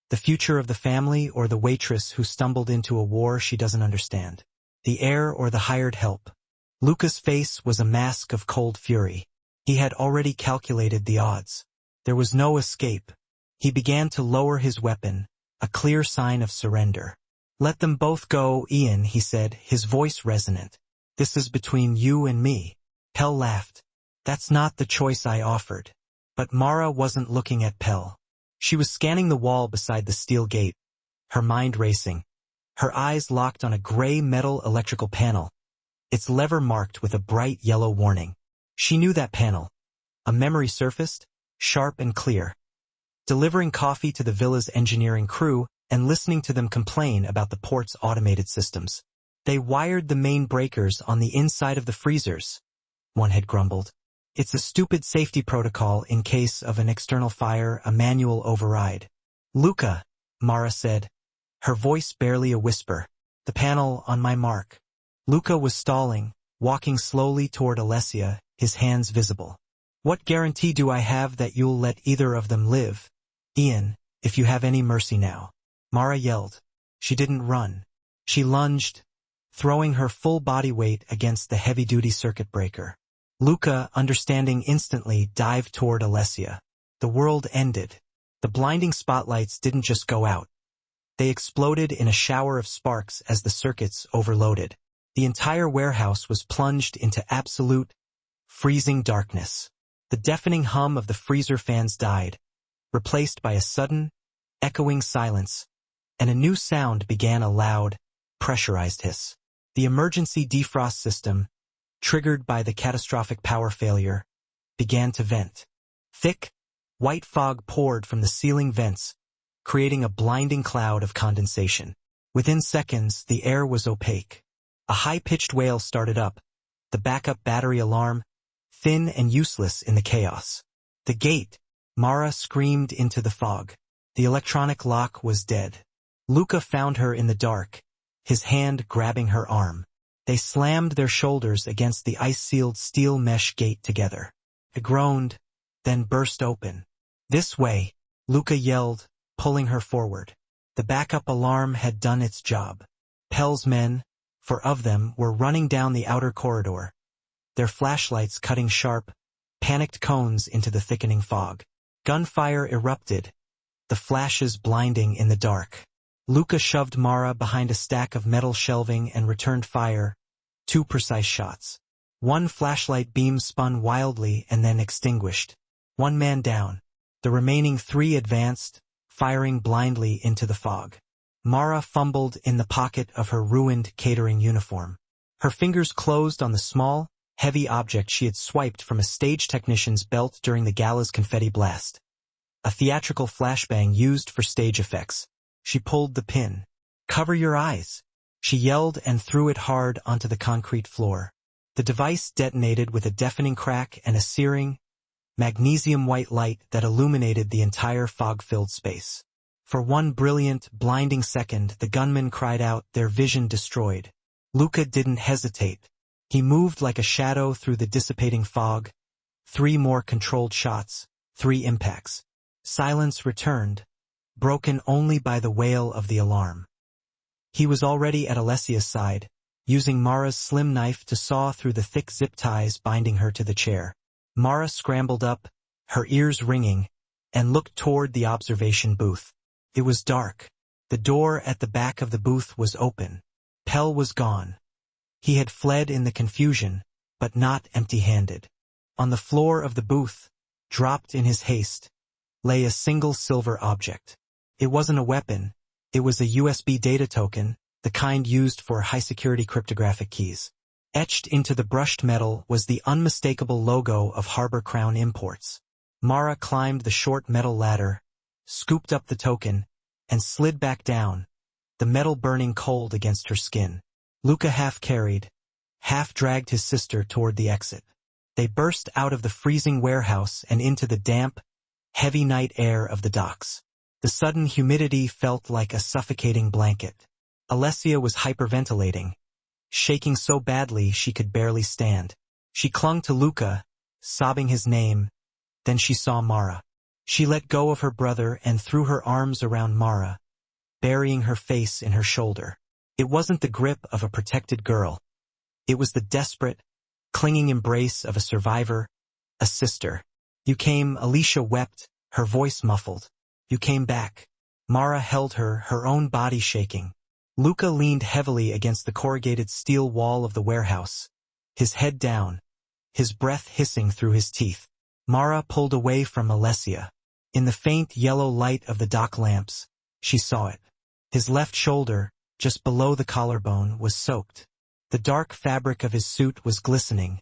The future of the family or the waitress who stumbled into a war she doesn't understand. The heir or the hired help. Luca's face was a mask of cold fury. He had already calculated the odds. There was no escape. He began to lower his weapon, a clear sign of surrender. Let them both go, Ian, he said, his voice resonant. This is between you and me. Pell laughed. That's not the choice I offered. But Mara wasn't looking at Pell. She was scanning the wall beside the steel gate, her mind racing. Her eyes locked on a gray metal electrical panel, its lever marked with a bright yellow warning. She knew that panel. A memory surfaced, sharp and clear. Delivering coffee to the villa's engineering crew and listening to them complain about the port's automated systems. They wired the main breakers on the inside of the freezers, one had grumbled. It's a stupid safety protocol in case of an external fire, a manual override. Luca, Mara said, her voice barely a whisper. The panel on my mark. Luca was stalling, walking slowly toward Alessia, his hands visible. What guarantee do I have that you'll let either of them live? Ian, if you have any mercy now. Mara yelled. She didn't run. She lunged, throwing her full body weight against the heavy-duty circuit breaker. Luca, understanding instantly, dived toward Alessia. The world ended. The blinding spotlights didn't just go out. They exploded in a shower of sparks as the circuits overloaded. The entire warehouse was plunged into absolute, freezing darkness. The deafening hum of the freezer fans died, replaced by a sudden, echoing silence, and a new sound began, a loud, pressurized hiss. The emergency defrost system, triggered by the catastrophic power failure, began to vent. Thick, white fog poured from the ceiling vents, creating a blinding cloud of condensation. Within seconds, the air was opaque. A high-pitched wail started up, the backup battery alarm, thin and useless in the chaos. The gate, Mara screamed into the fog. The electronic lock was dead. Luca found her in the dark, his hand grabbing her arm. They slammed their shoulders against the ice-sealed steel mesh gate together. It groaned, then burst open. This way, Luca yelled, pulling her forward. The backup alarm had done its job. Pell's men, 4 of them, were running down the outer corridor, their flashlights cutting sharp, panicked cones into the thickening fog. Gunfire erupted, the flashes blinding in the dark. Luca shoved Mara behind a stack of metal shelving and returned fire, 2 precise shots. 1 flashlight beam spun wildly and then extinguished. 1 man down. The remaining 3 advanced, firing blindly into the fog. Mara fumbled in the pocket of her ruined catering uniform. Her fingers closed on the small, heavy object she had swiped from a stage technician's belt during the gala's confetti blast. a theatrical flashbang used for stage effects. She pulled the pin. "Cover your eyes," she yelled and threw it hard onto the concrete floor. The device detonated with a deafening crack and a searing, magnesium-white light that illuminated the entire fog-filled space. For one brilliant, blinding second, the gunmen cried out, their vision destroyed. Luca didn't hesitate. He moved like a shadow through the dissipating fog. 3 more controlled shots, 3 impacts. Silence returned, broken only by the wail of the alarm. He was already at Alessia's side, using Mara's slim knife to saw through the thick zip ties binding her to the chair. Mara scrambled up, her ears ringing, and looked toward the observation booth. It was dark. The door at the back of the booth was open. Pell was gone. He had fled in the confusion, but not empty-handed. On the floor of the booth, dropped in his haste, lay a single silver object. It wasn't a weapon. It was a USB data token, the kind used for high-security cryptographic keys. Etched into the brushed metal was the unmistakable logo of Harbor Crown Imports. Mara climbed the short metal ladder, scooped up the token, and slid back down, the metal burning cold against her skin. Luca half carried, half dragged his sister toward the exit. They burst out of the freezing warehouse and into the damp, heavy night air of the docks. The sudden humidity felt like a suffocating blanket. Alessia was hyperventilating, shaking so badly she could barely stand. She clung to Luca, sobbing his name. Then she saw Mara. She let go of her brother and threw her arms around Mara, burying her face in her shoulder. It wasn't the grip of a protected girl. It was the desperate, clinging embrace of a survivor, a sister. "You came," Alicia wept, her voice muffled. "You came back." Mara held her, her own body shaking. Luca leaned heavily against the corrugated steel wall of the warehouse, his head down, his breath hissing through his teeth. Mara pulled away from Alessia. In the faint yellow light of the dock lamps, she saw it. His left shoulder, just below the collarbone, was soaked. The dark fabric of his suit was glistening,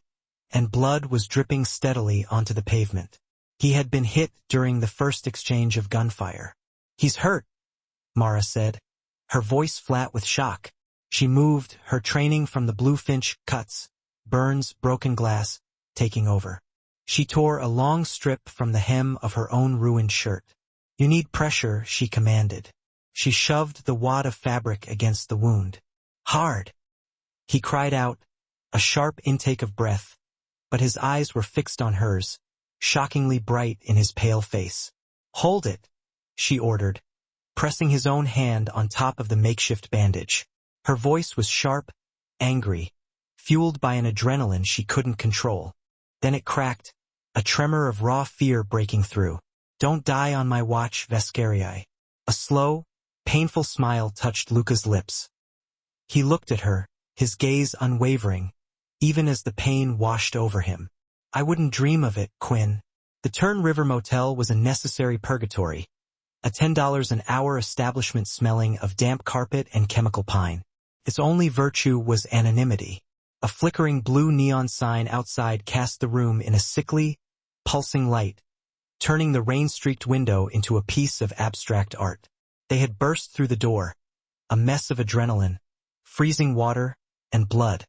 and blood was dripping steadily onto the pavement. He had been hit during the first exchange of gunfire. "He's hurt," Mara said, her voice flat with shock. She moved, her training from the Bluefinch, cuts, burns, broken glass, taking over. She tore a long strip from the hem of her own ruined shirt. "You need pressure," she commanded. She shoved the wad of fabric against the wound. "Hard!" He cried out, a sharp intake of breath, but his eyes were fixed on hers, shockingly bright in his pale face. "Hold it," she ordered, pressing his own hand on top of the makeshift bandage. Her voice was sharp, angry, fueled by an adrenaline she couldn't control. Then it cracked, a tremor of raw fear breaking through. "Don't die on my watch, Vescarii." A slow, painful smile touched Luca's lips. He looked at her, his gaze unwavering, even as the pain washed over him. "I wouldn't dream of it, Quinn." The Turn River Motel was a necessary purgatory, a $10 an hour establishment smelling of damp carpet and chemical pine. Its only virtue was anonymity. A flickering blue neon sign outside cast the room in a sickly, pulsing light, turning the rain-streaked window into a piece of abstract art. They had burst through the door, a mess of adrenaline, freezing water, and blood.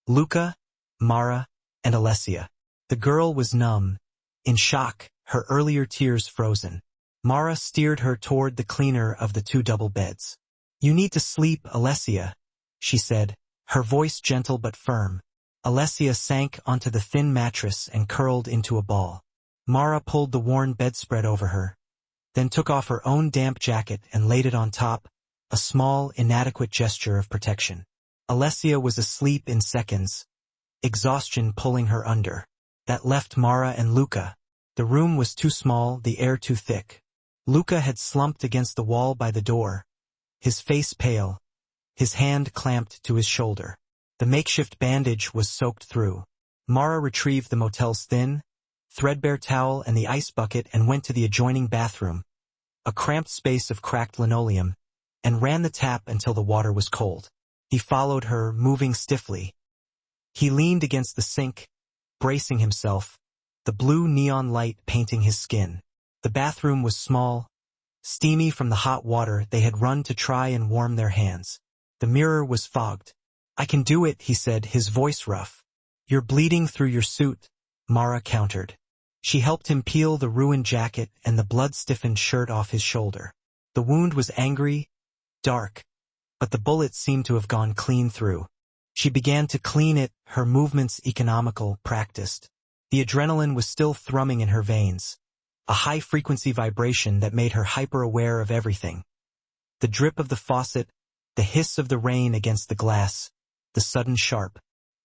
Luca, Mara, and Alessia. The girl was numb, in shock, her earlier tears frozen. Mara steered her toward the cleaner of the 2 double beds. "You need to sleep, Alessia," she said, her voice gentle but firm. Alessia sank onto the thin mattress and curled into a ball. Mara pulled the worn bedspread over her, then took off her own damp jacket and laid it on top, a small, inadequate gesture of protection. Alessia was asleep in seconds, exhaustion pulling her under. That left Mara and Luca. The room was too small, the air too thick. Luca had slumped against the wall by the door, his face pale, his hand clamped to his shoulder. The makeshift bandage was soaked through. Mara retrieved the motel's thin, threadbare towel and the ice bucket and went to the adjoining bathroom, a cramped space of cracked linoleum, and ran the tap until the water was cold. He followed her, moving stiffly. He leaned against the sink, bracing himself, the blue neon light painting his skin. The bathroom was small, steamy from the hot water they had run to try and warm their hands. The mirror was fogged. "I can do it," he said, his voice rough. "You're bleeding through your suit," Mara countered. She helped him peel the ruined jacket and the blood-stiffened shirt off his shoulder. The wound was angry, dark, but the bullet seemed to have gone clean through. She began to clean it, her movements economical, practiced. The adrenaline was still thrumming in her veins, a high-frequency vibration that made her hyper-aware of everything. The drip of the faucet, the hiss of the rain against the glass, the sudden sharp.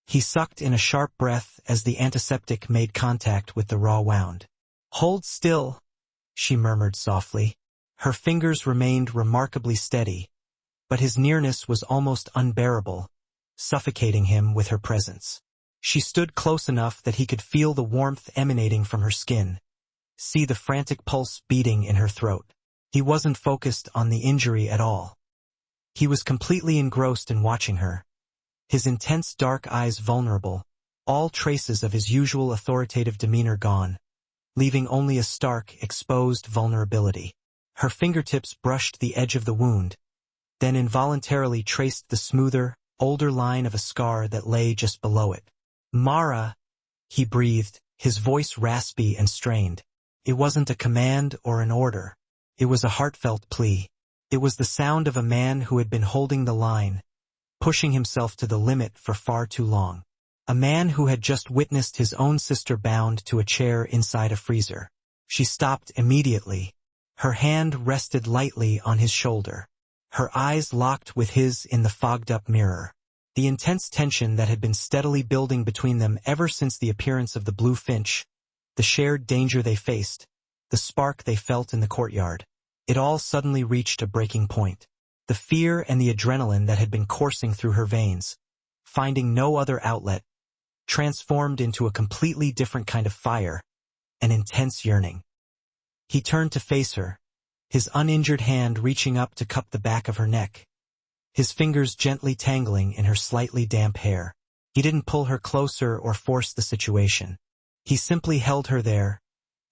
He sucked in a sharp breath as the antiseptic made contact with the raw wound. "Hold still," she murmured softly. Her fingers remained remarkably steady, but his nearness was almost unbearable, suffocating him with her presence. She stood close enough that he could feel the warmth emanating from her skin, see the frantic pulse beating in her throat. He wasn't focused on the injury at all. He was completely engrossed in watching her, his intense dark eyes vulnerable, all traces of his usual authoritative demeanor gone, leaving only a stark, exposed vulnerability. Her fingertips brushed the edge of the wound, then involuntarily traced the smoother, older line of a scar that lay just below it. "Mara," he breathed, his voice raspy and strained. It wasn't a command or an order. It was a heartfelt plea. It was the sound of a man who had been holding the line, pushing himself to the limit for far too long. A man who had just witnessed his own sister bound to a chair inside a freezer. She stopped immediately. Her hand rested lightly on his shoulder. Her eyes locked with his in the fogged-up mirror. The intense tension that had been steadily building between them ever since the appearance of the blue finch, the shared danger they faced, the spark they felt in the courtyard. It all suddenly reached a breaking point. The fear and the adrenaline that had been coursing through her veins, finding no other outlet, transformed into a completely different kind of fire, an intense yearning. He turned to face her, his uninjured hand reaching up to cup the back of her neck, his fingers gently tangling in her slightly damp hair. He didn't pull her closer or force the situation. He simply held her there,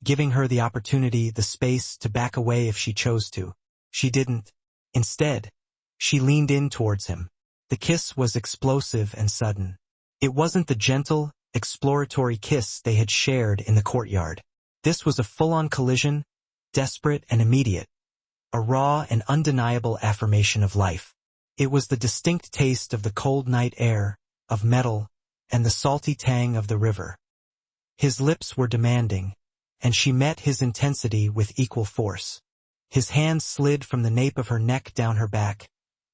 giving her the opportunity, the space to back away if she chose to. She didn't. Instead, she leaned in towards him. The kiss was explosive and sudden. It wasn't the gentle, exploratory kiss they had shared in the courtyard. This was a full-on collision, desperate and immediate, a raw and undeniable affirmation of life. It was the distinct taste of the cold night air, of metal, and the salty tang of the river. His lips were demanding, and she met his intensity with equal force. His hand slid from the nape of her neck down her back,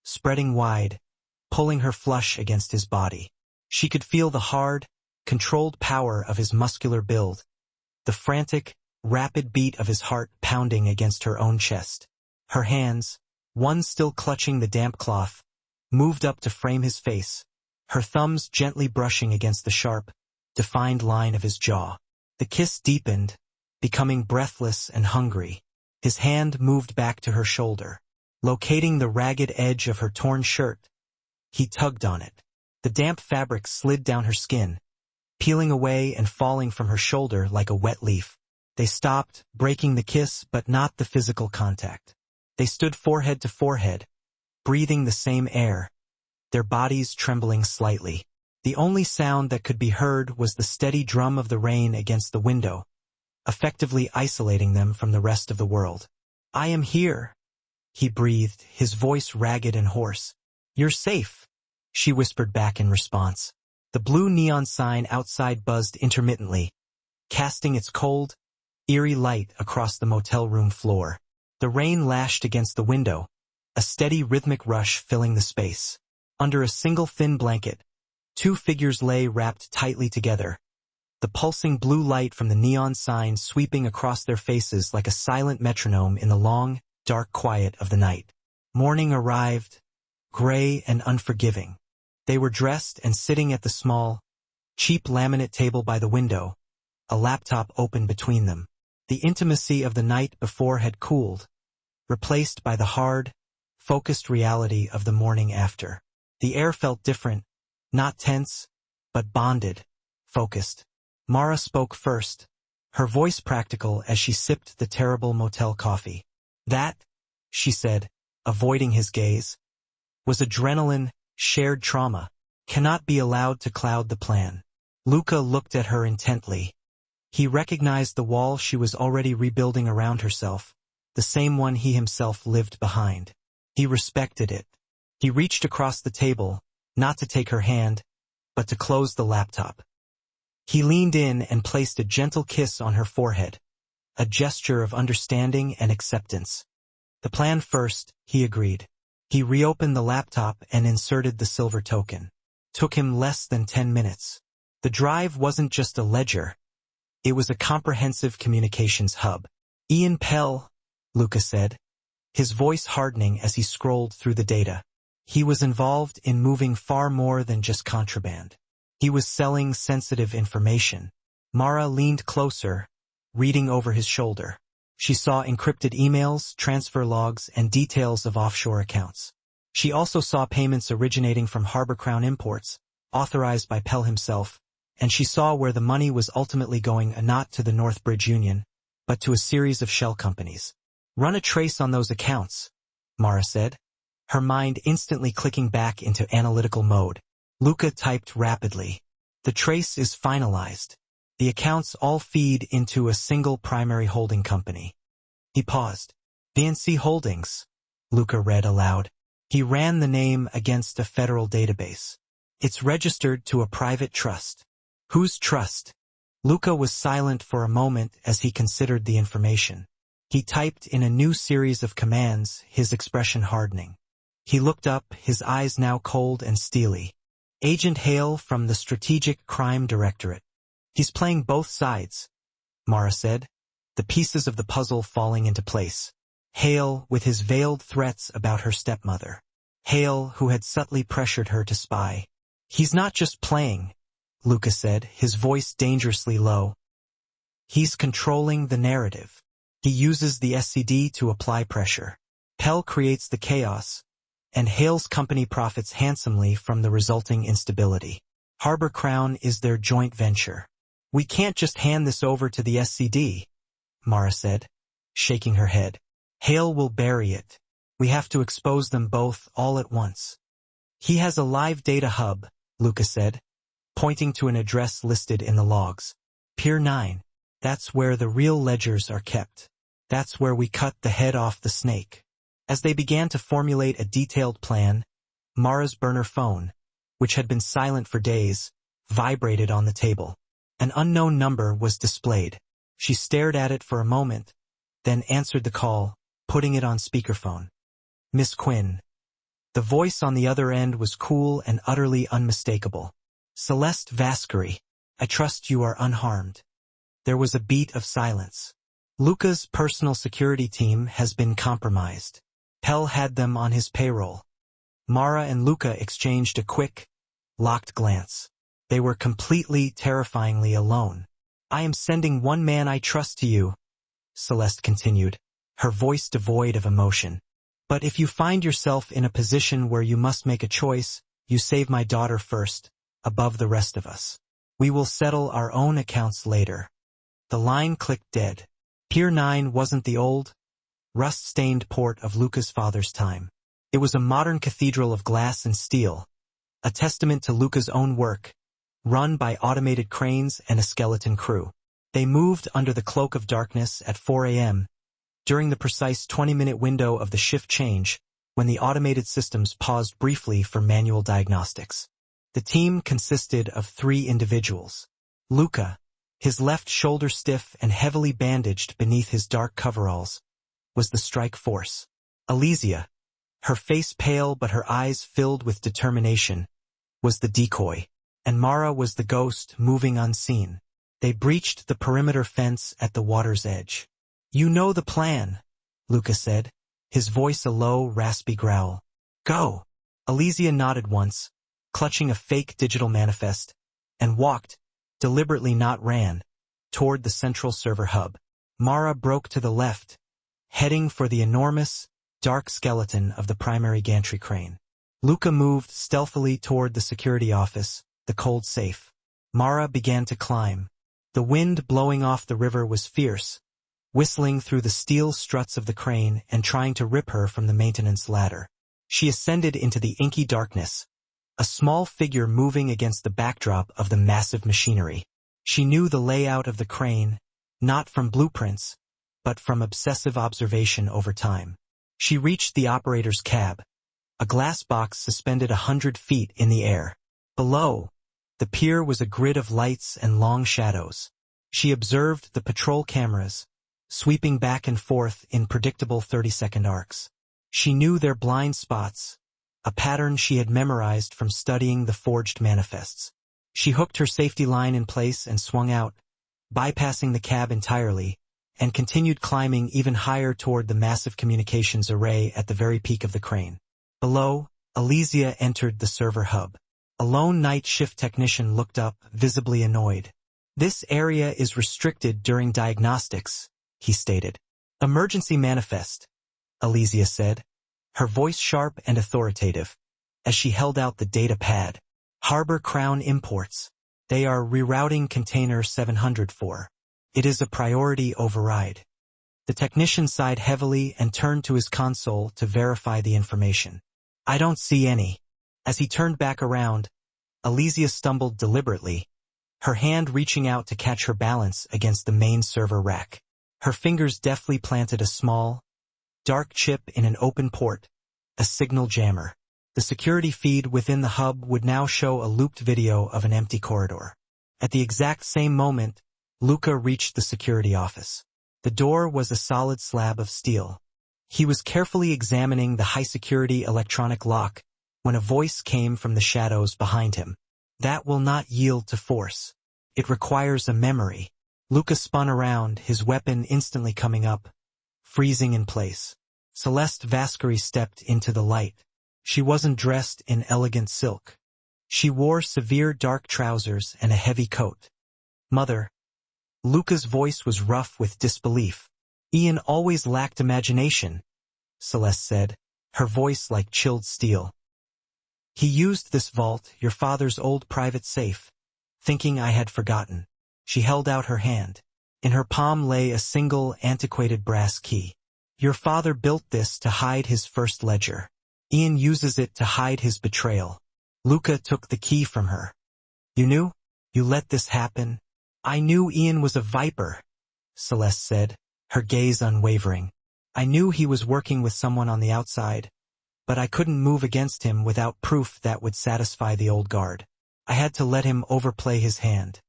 spreading wide, pulling her flush against his body. She could feel the hard, controlled power of his muscular build, the frantic, rapid beat of his heart pounding against her own chest. Her hands, one still clutching the damp cloth, moved up to frame his face, her thumbs gently brushing against the sharp, defined line of his jaw. The kiss deepened, becoming breathless and hungry. His hand moved back to her shoulder. Locating the ragged edge of her torn shirt, he tugged on it. The damp fabric slid down her skin, peeling away and falling from her shoulder like a wet leaf. They stopped, breaking the kiss but not the physical contact. They stood forehead to forehead, breathing the same air, their bodies trembling slightly. The only sound that could be heard was the steady drum of the rain against the window, effectively isolating them from the rest of the world. "I am here," he breathed, his voice ragged and hoarse. "You're safe," she whispered back in response. The blue neon sign outside buzzed intermittently, casting its cold, eerie light across the motel room floor. The rain lashed against the window, a steady rhythmic rush filling the space. Under a single thin blanket, two figures lay wrapped tightly together, the pulsing blue light from the neon sign sweeping across their faces like a silent metronome in the long, dark quiet of the night. Morning arrived, gray and unforgiving. They were dressed and sitting at the small, cheap laminate table by the window, a laptop open between them. The intimacy of the night before had cooled, replaced by the hard, focused reality of the morning after. The air felt different, not tense, but bonded, focused. Mara spoke first, her voice practical as she sipped the terrible motel coffee. That, she said, avoiding his gaze, was adrenaline, shared trauma, cannot be allowed to cloud the plan. Luca looked at her intently. He recognized the wall she was already rebuilding around herself, the same one he himself lived behind. He respected it. He reached across the table, not to take her hand, but to close the laptop. He leaned in and placed a gentle kiss on her forehead, a gesture of understanding and acceptance. The plan first, he agreed. He reopened the laptop and inserted the silver token. Took him less than 10 minutes. The drive wasn't just a ledger. It was a comprehensive communications hub. Ian Pell, Luca said, his voice hardening as he scrolled through the data. He was involved in moving far more than just contraband. He was selling sensitive information. Mara leaned closer, reading over his shoulder. She saw encrypted emails, transfer logs, and details of offshore accounts. She also saw payments originating from Harbor Crown Imports, authorized by Pell himself, and she saw where the money was ultimately going not to the Northbridge Union, but to a series of shell companies. Run a trace on those accounts, Mara said, her mind instantly clicking back into analytical mode. Luca typed rapidly. The trace is finalized. The accounts all feed into a single primary holding company. He paused. VNC Holdings, Luca read aloud. He ran the name against a federal database. It's registered to a private trust. Whose trust? Luca was silent for a moment as he considered the information. He typed in a new series of commands, his expression hardening. He looked up, his eyes now cold and steely. Agent Hale from the Strategic Crime Directorate. He's playing both sides, Mara said, the pieces of the puzzle falling into place. Hale, with his veiled threats about her stepmother. Hale, who had subtly pressured her to spy. He's not just playing, Luca said, his voice dangerously low. He's controlling the narrative. He uses the SCD to apply pressure. Pell creates the chaos, and Hale's company profits handsomely from the resulting instability. Harbor Crown is their joint venture. We can't just hand this over to the SCD, Mara said, shaking her head. Hale will bury it. We have to expose them both all at once. He has a live data hub, Luca said, pointing to an address listed in the logs. Pier 9. That's where the real ledgers are kept. That's where we cut the head off the snake. As they began to formulate a detailed plan, Mara's burner phone, which had been silent for days, vibrated on the table. An unknown number was displayed. She stared at it for a moment, then answered the call, putting it on speakerphone. Miss Quinn. The voice on the other end was cool and utterly unmistakable. Celeste Vasqueri, I trust you are unharmed. There was a beat of silence. Luca's personal security team has been compromised. Pell had them on his payroll. Mara and Luca exchanged a quick, locked glance. They were completely, terrifyingly alone. I am sending one man I trust to you, Celeste continued, her voice devoid of emotion. But if you find yourself in a position where you must make a choice, you save my daughter first, above the rest of us. We will settle our own accounts later. The line clicked dead. Pier 9 wasn't the old, rust-stained port of Luca's father's time. It was a modern cathedral of glass and steel, a testament to Luca's own work, run by automated cranes and a skeleton crew. They moved under the cloak of darkness at 4 a.m., during the precise 20-minute window of the shift change, when the automated systems paused briefly for manual diagnostics. The team consisted of 3 individuals. Luca, his left shoulder stiff and heavily bandaged beneath his dark coveralls, was the strike force. Alesia, her face pale but her eyes filled with determination, was the decoy, and Mara was the ghost moving unseen. They breached the perimeter fence at the water's edge. You know the plan, Luca said, his voice a low, raspy growl. Go. Alesia nodded once, clutching a fake digital manifest, and walked, deliberately not ran, toward the central server hub. Mara broke to the left, heading for the enormous, dark skeleton of the primary gantry crane. Luca moved stealthily toward the security office, the cold safe. Mara began to climb, The wind blowing off the river was fierce, whistling through the steel struts of the crane and trying to rip her from the maintenance ladder. She ascended into the inky darkness, a small figure moving against the backdrop of the massive machinery. She knew the layout of the crane, not from blueprints, but from obsessive observation over time. She reached the operator's cab, a glass box suspended 100 feet in the air. Below, the pier was a grid of lights and long shadows. She observed the patrol cameras, sweeping back and forth in predictable 30-second arcs. She knew their blind spots, a pattern she had memorized from studying the forged manifests. She hooked her safety line in place and swung out, bypassing the cab entirely, and continued climbing even higher toward the massive communications array at the very peak of the crane. Below, Elysia entered the server hub. A lone night shift technician looked up, visibly annoyed. "This area is restricted during diagnostics," he stated. "Emergency manifest," Elysia said, her voice sharp and authoritative, as she held out the data pad. "Harbor Crown imports. They are rerouting container 704. It is a priority override." The technician sighed heavily and turned to his console to verify the information. "I don't see any." As he turned back around, Elysia stumbled deliberately, her hand reaching out to catch her balance against the main server rack. Her fingers deftly planted a small, dark chip in an open port, a signal jammer. The security feed within the hub would now show a looped video of an empty corridor. At the exact same moment, Luca reached the security office. The door was a solid slab of steel. He was carefully examining the high-security electronic lock when a voice came from the shadows behind him. "That will not yield to force. It requires a memory." Luca spun around, his weapon instantly coming up, freezing in place. Celeste Vascari stepped into the light. She wasn't dressed in elegant silk. She wore severe dark trousers and a heavy coat. "Mother." Luca's voice was rough with disbelief. "Ian always lacked imagination," Celeste said, her voice like chilled steel. "He used this vault, your father's old private safe, thinking I had forgotten." She held out her hand. In her palm lay a single, antiquated brass key. "Your father built this to hide his first ledger. Ian uses it to hide his betrayal." Luca took the key from her. "You knew? You let this happen?" "I knew Ian was a viper," Celeste said, her gaze unwavering. "I knew he was working with someone on the outside, but I couldn't move against him without proof that would satisfy the old guard. I had to let him overplay his hand."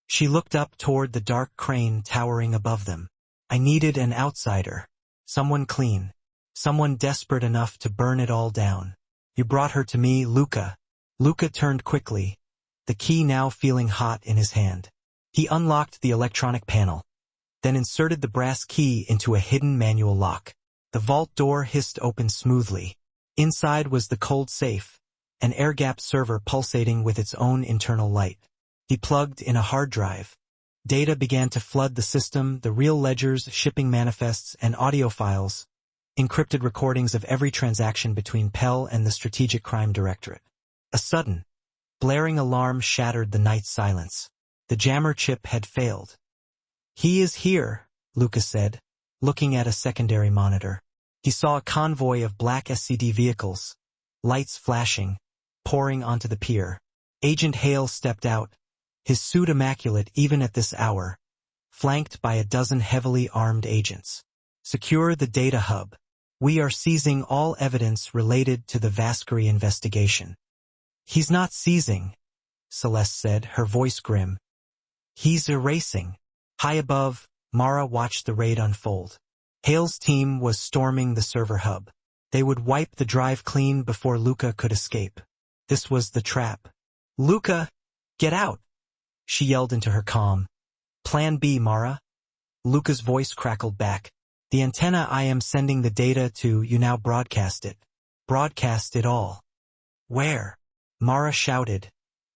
She looked up toward the dark crane towering above them. "I needed an outsider. Someone clean. Someone desperate enough to burn it all down. You brought her to me, Luca." Luca turned quickly, the key now feeling hot in his hand. He unlocked the electronic panel, then inserted the brass key into a hidden manual lock. The vault door hissed open smoothly. Inside was the cold safe, an air-gapped server pulsating with its own internal light. He plugged in a hard drive. Data began to flood the system, the real ledgers, shipping manifests, and audio files, encrypted recordings of every transaction between Pell and the Strategic Crime Directorate. A sudden, blaring alarm shattered the night silence. The jammer chip had failed. "He is here," Luca said, looking at a secondary monitor. He saw a convoy of black SCD vehicles, lights flashing, pouring onto the pier. Agent Hale stepped out, his suit immaculate even at this hour, flanked by a dozen heavily armed agents. "Secure the data hub. We are seizing all evidence related to the Vascari investigation." "He's not seizing," Celeste said, her voice grim. "He's erasing." High above, Mara watched the raid unfold. Hale's team was storming the server hub. They would wipe the drive clean before Luca could escape. This was the trap. "Luca, get out!" she yelled into her comm. "Plan B, Mara." Luca's voice crackled back. "The antenna I am sending the data to, you now broadcast it. Broadcast it all." "Where?" Mara shouted,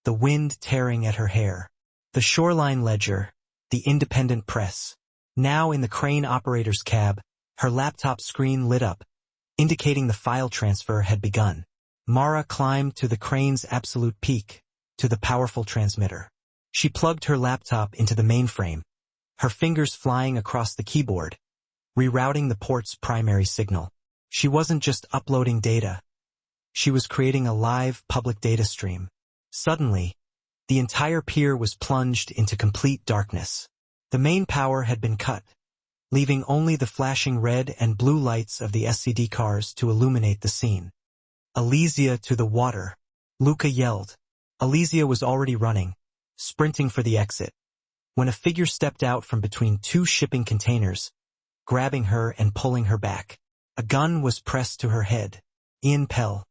the wind tearing at her hair. "The Shoreline Ledger, the independent press." Now in the crane operator's cab, her laptop screen lit up, indicating the file transfer had begun. Mara climbed to the crane's absolute peak, to the powerful transmitter. She plugged her laptop into the mainframe, her fingers flying across the keyboard, rerouting the port's primary signal. She wasn't just uploading data. She was creating a live public data stream. Suddenly, the entire pier was plunged into complete darkness. The main power had been cut, leaving only the flashing red and blue lights of the SCD cars to illuminate the scene. "Elysia to the water!" Luca yelled. Elysia was already running, sprinting for the exit, when a figure stepped out from between two shipping containers, grabbing her and pulling her back. A gun was pressed to her head. Ian Pell.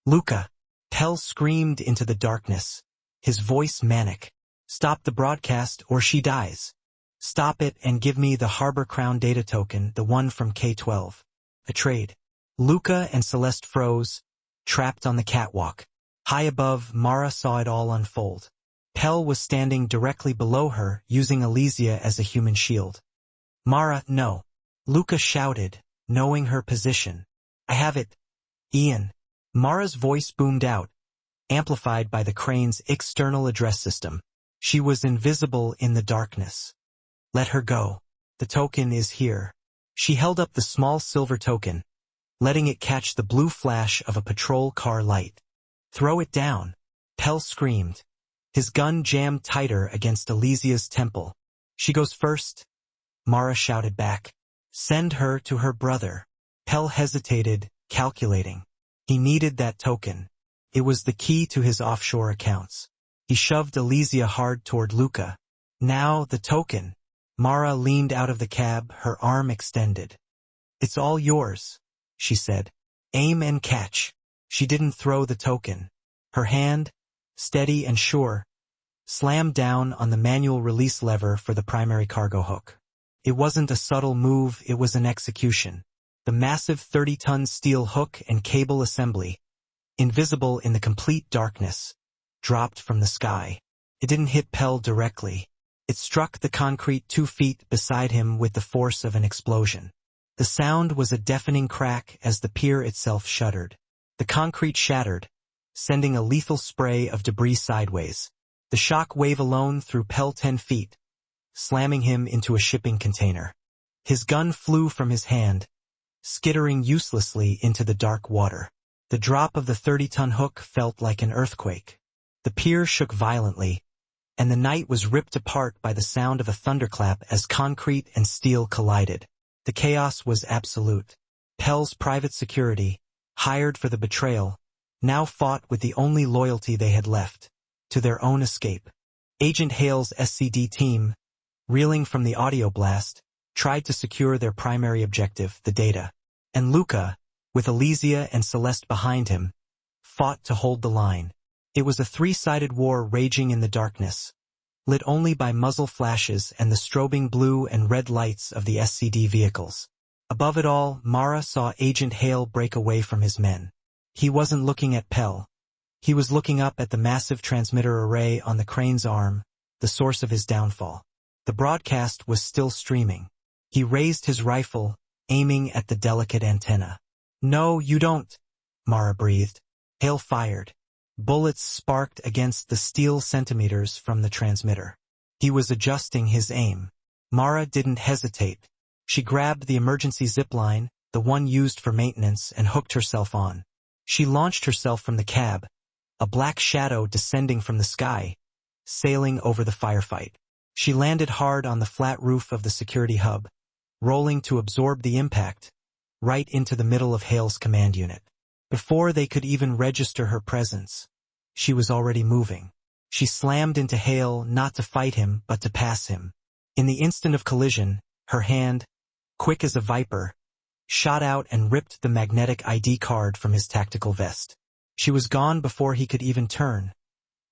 "Luca!" Pell screamed into the darkness, his voice manic. "Stop the broadcast or she dies. Stop it and give me the Harbor Crown data token, the one from K-12. A trade." Luca and Celeste froze, trapped on the catwalk. High above, Mara saw it all unfold. Pell was standing directly below her, using Elysia as a human shield. "Mara, no!" Luca shouted, knowing her position. "I have it, Ian." Mara's voice boomed out, amplified by the crane's external address system. She was invisible in the darkness. "Let her go. The token is here." She held up the small silver token, letting it catch the blue flash of a patrol car light. "Throw it down!" Pell screamed. His gun jammed tighter against Elysia's temple. "She goes first," Mara shouted back. "Send her to her brother." Pell hesitated, calculating. He needed that token. It was the key to his offshore accounts. He shoved Elysia hard toward Luca. "Now the token." Mara leaned out of the cab, her arm extended. "It's all yours," she said. "Aim and catch." She didn't throw the token. Her hand, steady and sure, slammed down on the manual release lever for the primary cargo hook. It wasn't a subtle move, it was an execution. The massive 30-ton steel hook and cable assembly, invisible in the complete darkness, dropped from the sky. It didn't hit Pell directly. It struck the concrete 2 feet beside him with the force of an explosion. The sound was a deafening crack as the pier itself shuddered. The concrete shattered, sending a lethal spray of debris sideways. The shock wave alone threw Pell 10 feet, slamming him into a shipping container. His gun flew from his hand, skittering uselessly into the dark water. The drop of the 30-ton hook felt like an earthquake. The pier shook violently, and the night was ripped apart by the sound of a thunderclap as concrete and steel collided. The chaos was absolute. Pell's private security, hired for the betrayal, now fought with the only loyalty they had left, to their own escape. Agent Hale's SCD team, reeling from the audio blast, tried to secure their primary objective, the data. And Luca, with Elysia and Celeste behind him, fought to hold the line. It was a 3-sided war raging in the darkness, lit only by muzzle flashes and the strobing blue and red lights of the SCD vehicles. Above it all, Mara saw Agent Hale break away from his men. He wasn't looking at Pell. He was looking up at the massive transmitter array on the crane's arm, the source of his downfall. The broadcast was still streaming. He raised his rifle, aiming at the delicate antenna. "No, you don't," Mara breathed. Hale fired. Bullets sparked against the steel centimeters from the transmitter. He was adjusting his aim. Mara didn't hesitate. She grabbed the emergency zip line, the one used for maintenance, and hooked herself on. She launched herself from the cab, a black shadow descending from the sky, sailing over the firefight. She landed hard on the flat roof of the security hub, rolling to absorb the impact, right into the middle of Hale's command unit. Before they could even register her presence, she was already moving. She slammed into Hale not to fight him but to pass him. In the instant of collision, her hand, quick as a viper, shot out and ripped the magnetic ID card from his tactical vest. She was gone before he could even turn,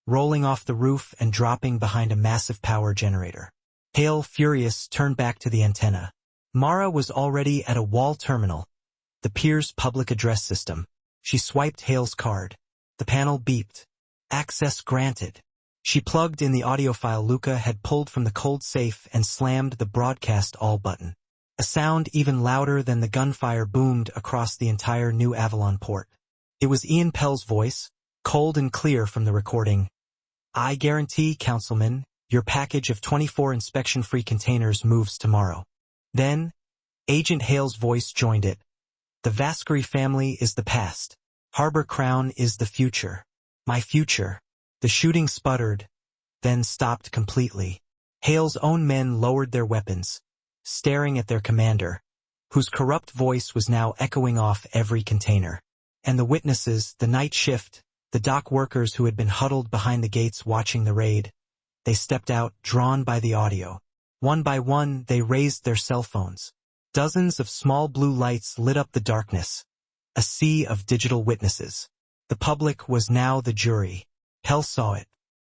rolling off the roof and dropping behind a massive power generator. Hale, furious, turned back to the antenna. Mara was already at a wall terminal, the pier's public address system. She swiped Hale's card. The panel beeped. Access granted. She plugged in the audio file Luca had pulled from the cold safe and slammed the broadcast all button. A sound even louder than the gunfire boomed across the entire New Avalon port. It was Ian Pell's voice, cold and clear from the recording. I guarantee, Councilman, your package of 24 inspection-free containers moves tomorrow. Then, Agent Hale's voice joined it. The Vasquez family is the past. Harbor Crown is the future. My future. The shooting sputtered, then stopped completely. Hale's own men lowered their weapons, staring at their commander, whose corrupt voice was now echoing off every container. And the witnesses, the night shift, the dock workers who had been huddled behind the gates watching the raid, they stepped out, drawn by the audio. One by one, they raised their cell phones. Dozens of small blue lights lit up the darkness, a sea of digital witnesses. The public was now the jury. Pell saw it.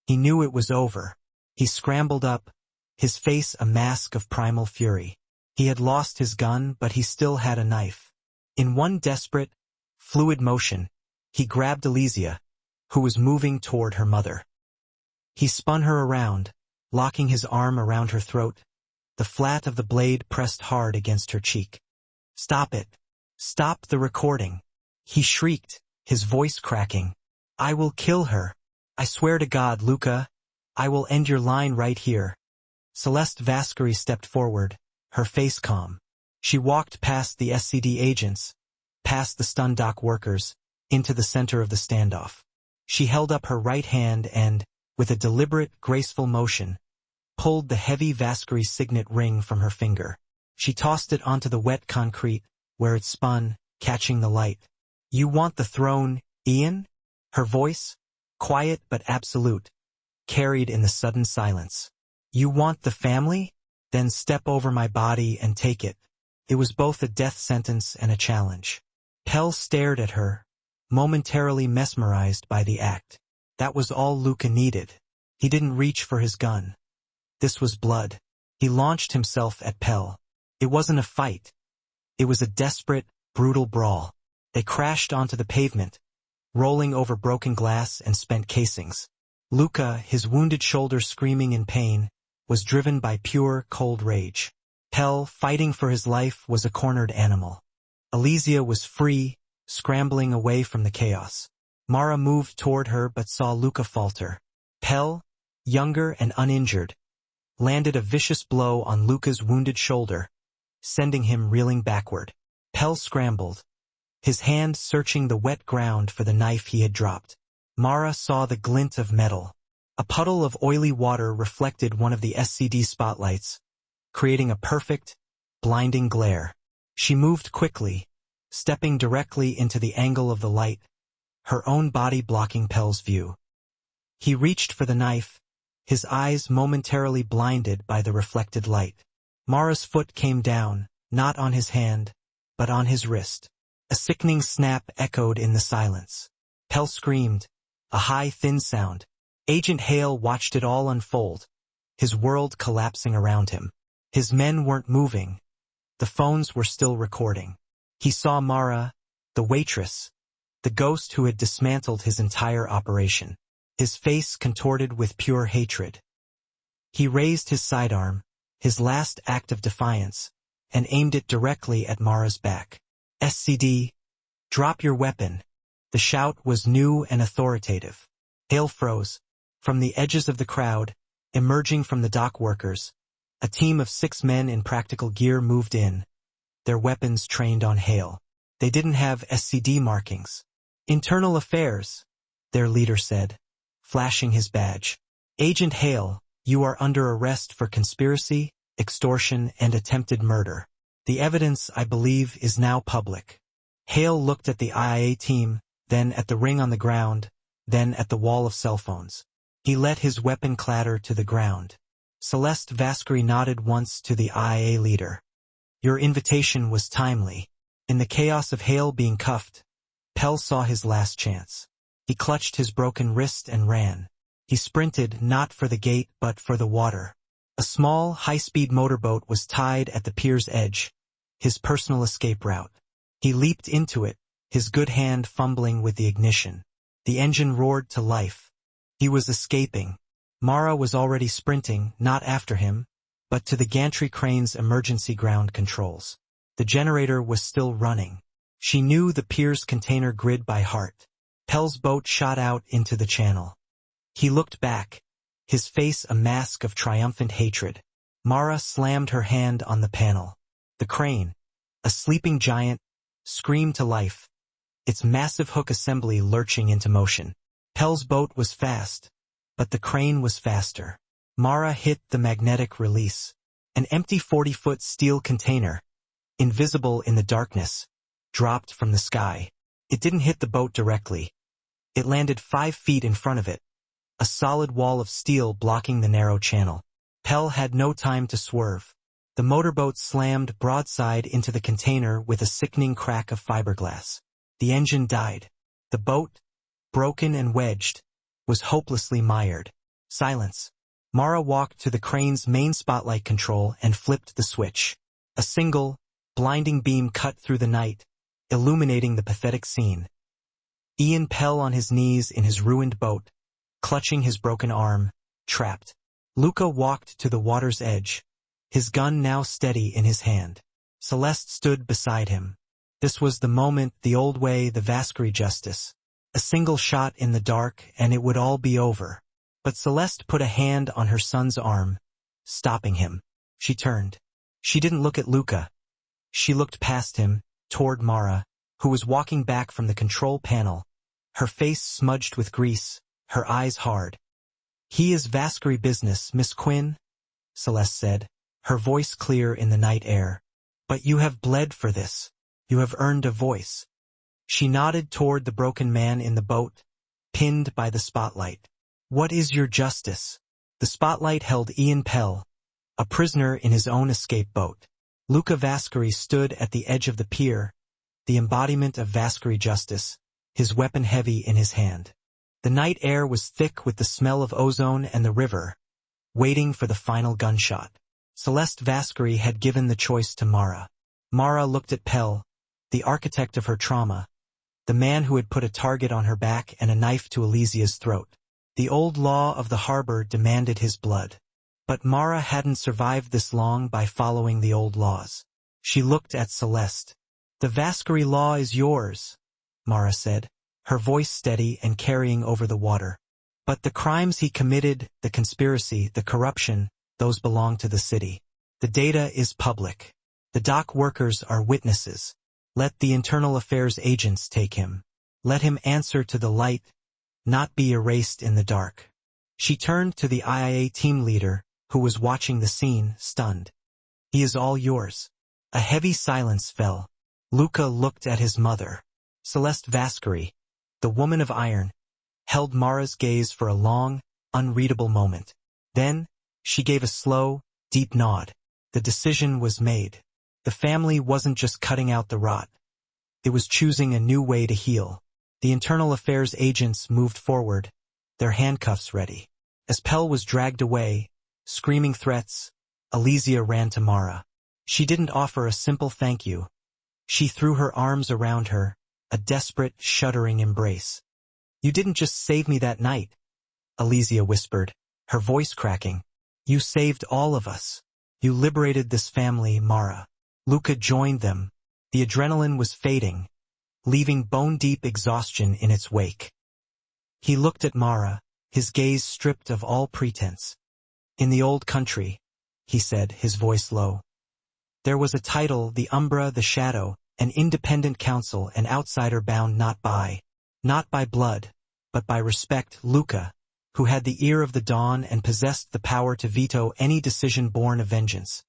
He knew it was over. He scrambled up, his face a mask of primal fury. He had lost his gun, but he still had a knife. In one desperate, fluid motion, he grabbed Elysia, who was moving toward her mother. He spun her around, locking his arm around her throat, the flat of the blade pressed hard against her cheek. Stop it. Stop the recording. He shrieked, his voice cracking. I will kill her. I swear to God, Luca, I will end your line right here. Celeste Vasquez stepped forward, her face calm. She walked past the SCD agents, past the stunned dock workers, into the center of the standoff. She held up her right hand and, with a deliberate, graceful motion, pulled the heavy Vasquez signet ring from her finger. She tossed it onto the wet concrete, where it spun, catching the light. You want the throne, Ian? Her voice, quiet but absolute, carried in the sudden silence. You want the family? Then step over my body and take it. It was both a death sentence and a challenge. Pell stared at her, momentarily mesmerized by the act. That was all Luca needed. He didn't reach for his gun. This was blood. He launched himself at Pell. It wasn't a fight. It was a desperate, brutal brawl. They crashed onto the pavement, rolling over broken glass and spent casings. Luca, his wounded shoulder screaming in pain, was driven by pure, cold rage. Pell, fighting for his life, was a cornered animal. Elysia was free, scrambling away from the chaos. Mara moved toward her but saw Luca falter. Pell, younger and uninjured, landed a vicious blow on Luca's wounded shoulder, sending him reeling backward. Pell scrambled, his hand searching the wet ground for the knife he had dropped. Mara saw the glint of metal. A puddle of oily water reflected one of the SCD spotlights, creating a perfect, blinding glare. She moved quickly, stepping directly into the angle of the light, her own body blocking Pell's view. He reached for the knife, his eyes momentarily blinded by the reflected light. Mara's foot came down, not on his hand, but on his wrist. A sickening snap echoed in the silence. Pell screamed, a high, thin sound. Agent Hale watched it all unfold, his world collapsing around him. His men weren't moving. The phones were still recording. He saw Mara, the waitress, the ghost who had dismantled his entire operation, his face contorted with pure hatred. He raised his sidearm, his last act of defiance, and aimed it directly at Mara's back. SCD, drop your weapon. The shout was new and authoritative. Hale froze. From the edges of the crowd, emerging from the dock workers, a team of 6 men in practical gear moved in, their weapons trained on Hale. They didn't have SCD markings. Internal Affairs, their leader said, flashing his badge. Agent Hale, you are under arrest for conspiracy, extortion, and attempted murder. The evidence, I believe, is now public. Hale looked at the IA team, then at the ring on the ground, then at the wall of cell phones. He let his weapon clatter to the ground. Celeste Vasquez nodded once to the IA leader. Your invitation was timely. In the chaos of Hale being cuffed, Pell saw his last chance. He clutched his broken wrist and ran. He sprinted not for the gate but for the water. A small, high-speed motorboat was tied at the pier's edge, his personal escape route. He leaped into it, his good hand fumbling with the ignition. The engine roared to life. He was escaping. Mara was already sprinting, not after him, but to the gantry crane's emergency ground controls. The generator was still running. She knew the pier's container grid by heart. Pell's boat shot out into the channel. He looked back, his face a mask of triumphant hatred. Mara slammed her hand on the panel. The crane, a sleeping giant, screamed to life, its massive hook assembly lurching into motion. Pell's boat was fast, but the crane was faster. Mara hit the magnetic release. An empty 40-foot steel container, invisible in the darkness, dropped from the sky. It didn't hit the boat directly. It landed 5 feet in front of it, a solid wall of steel blocking the narrow channel. Pell had no time to swerve. The motorboat slammed broadside into the container with a sickening crack of fiberglass. The engine died. The boat, broken and wedged, was hopelessly mired. Silence. Mara walked to the crane's main spotlight control and flipped the switch. A single, blinding beam cut through the night, illuminating the pathetic scene. Ian Pell on his knees in his ruined boat, clutching his broken arm, trapped. Luca walked to the water's edge, his gun now steady in his hand. Celeste stood beside him. This was the moment, the old way, the Vasquez justice. A single shot in the dark and it would all be over. But Celeste put a hand on her son's arm, stopping him. She turned. She didn't look at Luca. She looked past him, toward Mara, who was walking back from the control panel, her face smudged with grease, her eyes hard. "He is Vasquez business, Miss Quinn," Celeste said, her voice clear in the night air. "But you have bled for this. You have earned a voice." She nodded toward the broken man in the boat, pinned by the spotlight. "What is your justice?" The spotlight held Ian Pell, a prisoner in his own escape boat. Luca Vasquez stood at the edge of the pier, the embodiment of Vasquez justice, his weapon heavy in his hand. The night air was thick with the smell of ozone and the river, waiting for the final gunshot. Celeste Vasquez had given the choice to Mara. Mara looked at Pell, the architect of her trauma, the man who had put a target on her back and a knife to Elysia's throat. The old law of the harbor demanded his blood. But Mara hadn't survived this long by following the old laws. She looked at Celeste. "The Vasquez law is yours," Mara said, her voice steady and carrying over the water. "But the crimes he committed, the conspiracy, the corruption, those belong to the city. The data is public. The dock workers are witnesses. Let the internal affairs agents take him. Let him answer to the light, not be erased in the dark." She turned to the IIA team leader, who was watching the scene, stunned. "He is all yours." A heavy silence fell. Luca looked at his mother. Celeste Vasquez, the woman of iron, held Mara's gaze for a long, unreadable moment. Then, she gave a slow, deep nod. The decision was made. The family wasn't just cutting out the rot. It was choosing a new way to heal. The internal affairs agents moved forward, their handcuffs ready. As Pell was dragged away, screaming threats, Elysia ran to Mara. She didn't offer a simple thank you. She threw her arms around her, a desperate, shuddering embrace. "You didn't just save me that night," Elysia whispered, her voice cracking. "You saved all of us. You liberated this family, Mara." Luca joined them. The adrenaline was fading, leaving bone-deep exhaustion in its wake. He looked at Mara, his gaze stripped of all pretense. "In the old country," he said, his voice low, "there was a title, the Umbra, the Shadow, an independent council, an outsider bound not by blood, but by respect. Luca, who had the ear of the dawn and possessed the power to veto any decision born of vengeance,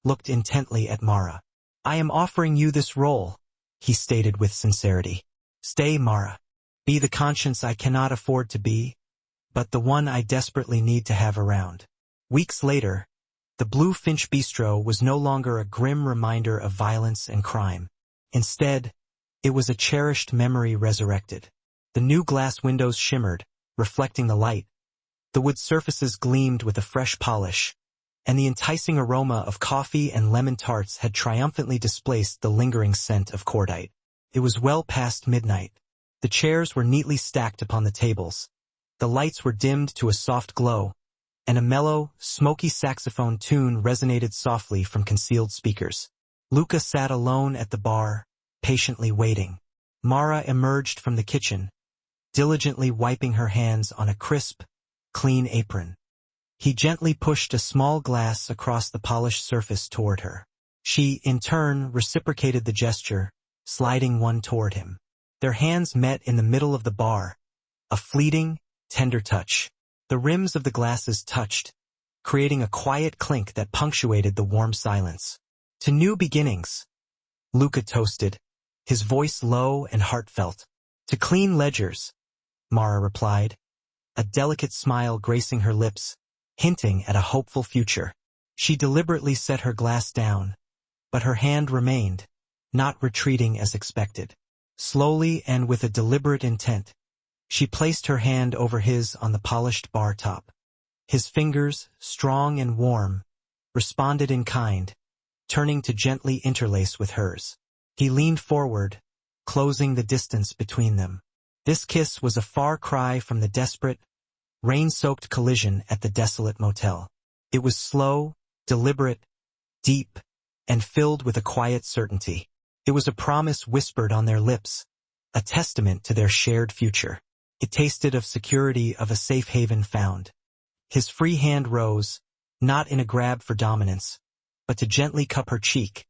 looked intently at Mara. "I am offering you this role," he stated with sincerity. "Stay, Mara. Be the conscience I cannot afford to be, but the one I desperately need to have around." Weeks later, the Blue Finch Bistro was no longer a grim reminder of violence and crime. Instead, it was a cherished memory resurrected. The new glass windows shimmered, reflecting the light. The wood surfaces gleamed with a fresh polish, and the enticing aroma of coffee and lemon tarts had triumphantly displaced the lingering scent of cordite. It was well past midnight. The chairs were neatly stacked upon the tables. The lights were dimmed to a soft glow, and a mellow, smoky saxophone tune resonated softly from concealed speakers. Luca sat alone at the bar, patiently waiting. Mara emerged from the kitchen, diligently wiping her hands on a crisp, clean apron. He gently pushed a small glass across the polished surface toward her. She, in turn, reciprocated the gesture, sliding one toward him. Their hands met in the middle of the bar, a fleeting, tender touch. The rims of the glasses touched, creating a quiet clink that punctuated the warm silence. "To new beginnings," Luca toasted, his voice low and heartfelt. "To clean ledgers," Mara replied, a delicate smile gracing her lips, hinting at a hopeful future. She deliberately set her glass down, but her hand remained, not retreating as expected. Slowly and with a deliberate intent, she placed her hand over his on the polished bar top. His fingers, strong and warm, responded in kind, turning to gently interlace with hers. He leaned forward, closing the distance between them. This kiss was a far cry from the desperate, rain-soaked collision at the desolate motel. It was slow, deliberate, deep, and filled with a quiet certainty. It was a promise whispered on their lips, a testament to their shared future. It tasted of security, of a safe haven found. His free hand rose, not in a grab for dominance, but to gently cup her cheek,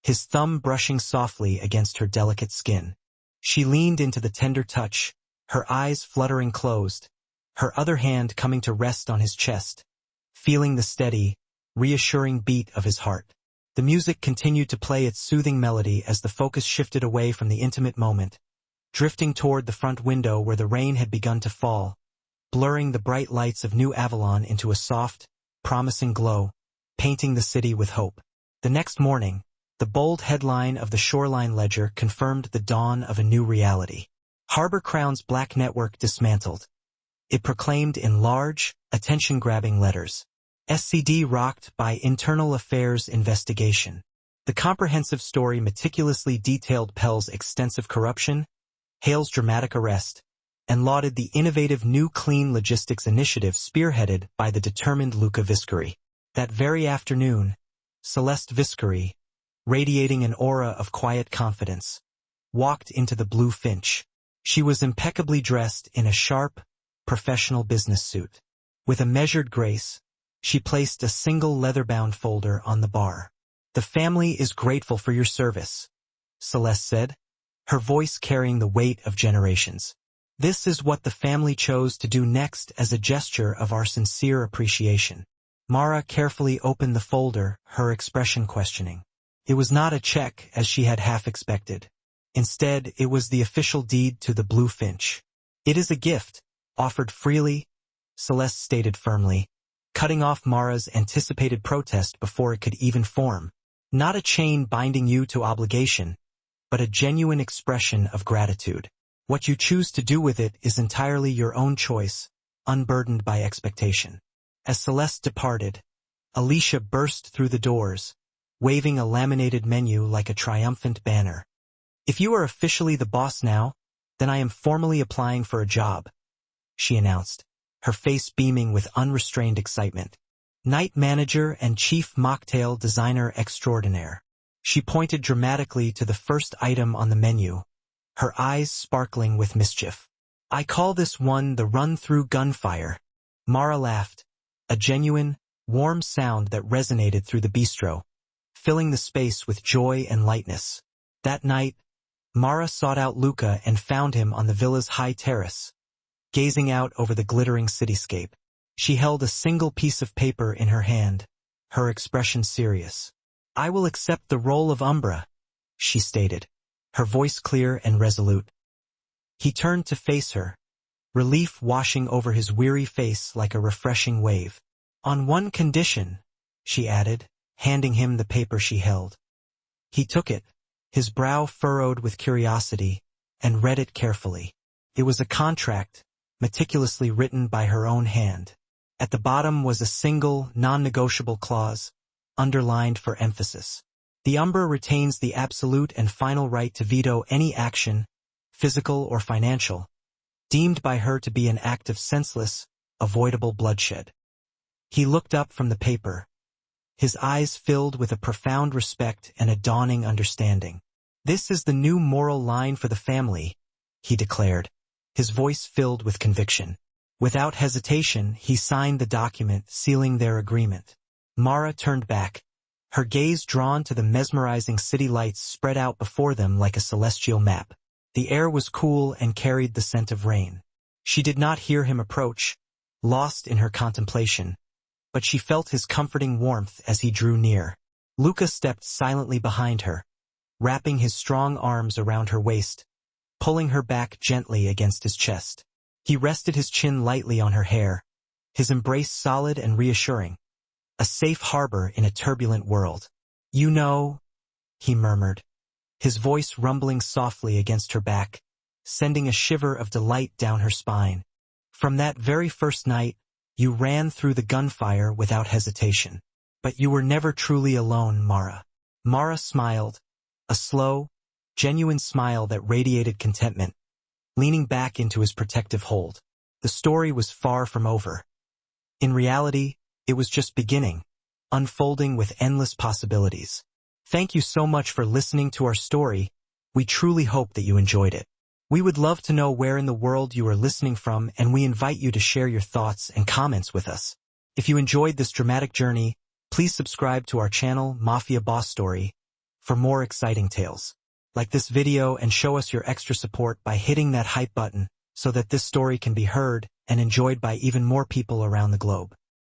his thumb brushing softly against her delicate skin. She leaned into the tender touch, her eyes fluttering closed, her other hand coming to rest on his chest, feeling the steady, reassuring beat of his heart. The music continued to play its soothing melody as the focus shifted away from the intimate moment, drifting toward the front window where the rain had begun to fall, blurring the bright lights of New Avalon into a soft, promising glow, painting the city with hope. The next morning, the bold headline of the Shoreline Ledger confirmed the dawn of a new reality. Harbor Crown's black network dismantled. It proclaimed in large, attention-grabbing letters, "SCD rocked by Internal Affairs investigation." The comprehensive story meticulously detailed Pell's extensive corruption, Hale's dramatic arrest, and lauded the innovative new clean logistics initiative spearheaded by the determined Luca Viscari. That very afternoon, Celeste Viscari, radiating an aura of quiet confidence, walked into the Blue Finch. She was impeccably dressed in a sharp, professional business suit. With a measured grace, she placed a single leather-bound folder on the bar. "The family is grateful for your service," Celeste said, her voice carrying the weight of generations. "This is what the family chose to do next as a gesture of our sincere appreciation." Mara carefully opened the folder, her expression questioning. It was not a check as she had half expected. Instead, it was the official deed to the Blue Finch. "It is a gift, offered freely," Celeste stated firmly, cutting off Mara's anticipated protest before it could even form. "Not a chain binding you to obligation, but a genuine expression of gratitude. What you choose to do with it is entirely your own choice, unburdened by expectation." As Celeste departed, Alicia burst through the doors, waving a laminated menu like a triumphant banner. "If you are officially the boss now, then I am formally applying for a job," she announced, her face beaming with unrestrained excitement. "Night manager and chief mocktail designer extraordinaire." She pointed dramatically to the first item on the menu, her eyes sparkling with mischief. "I call this one the run-through Gunfire." Mara laughed, a genuine, warm sound that resonated through the bistro, filling the space with joy and lightness. That night, Mara sought out Luca and found him on the villa's high terrace, gazing out over the glittering cityscape. She held a single piece of paper in her hand, her expression serious. "I will accept the role of Umbra," she stated, her voice clear and resolute. He turned to face her, relief washing over his weary face like a refreshing wave. "On one condition," she added, handing him the paper she held. He took it, his brow furrowed with curiosity, and read it carefully. It was a contract, meticulously written by her own hand. At the bottom was a single, non-negotiable clause, underlined for emphasis. "The Umbra retains the absolute and final right to veto any action, physical or financial, deemed by her to be an act of senseless, avoidable bloodshed." He looked up from the paper, his eyes filled with a profound respect and a dawning understanding. "This is the new moral line for the family," he declared, his voice filled with conviction. Without hesitation, he signed the document, sealing their agreement. Mara turned back, her gaze drawn to the mesmerizing city lights spread out before them like a celestial map. The air was cool and carried the scent of rain. She did not hear him approach, lost in her contemplation, but she felt his comforting warmth as he drew near. Luca stepped silently behind her, wrapping his strong arms around her waist, pulling her back gently against his chest. He rested his chin lightly on her hair, his embrace solid and reassuring, a safe harbor in a turbulent world. "You know," he murmured, his voice rumbling softly against her back, sending a shiver of delight down her spine. "From that very first night, you ran through the gunfire without hesitation. But you were never truly alone, Mara." Mara smiled, a slow, genuine smile that radiated contentment, leaning back into his protective hold. The story was far from over. In reality, it was just beginning, unfolding with endless possibilities. Thank you so much for listening to our story. We truly hope that you enjoyed it. We would love to know where in the world you are listening from, and we invite you to share your thoughts and comments with us. If you enjoyed this dramatic journey, please subscribe to our channel, Mafia Boss Story, for more exciting tales. Like this video and show us your extra support by hitting that hype button so that this story can be heard and enjoyed by even more people around the globe.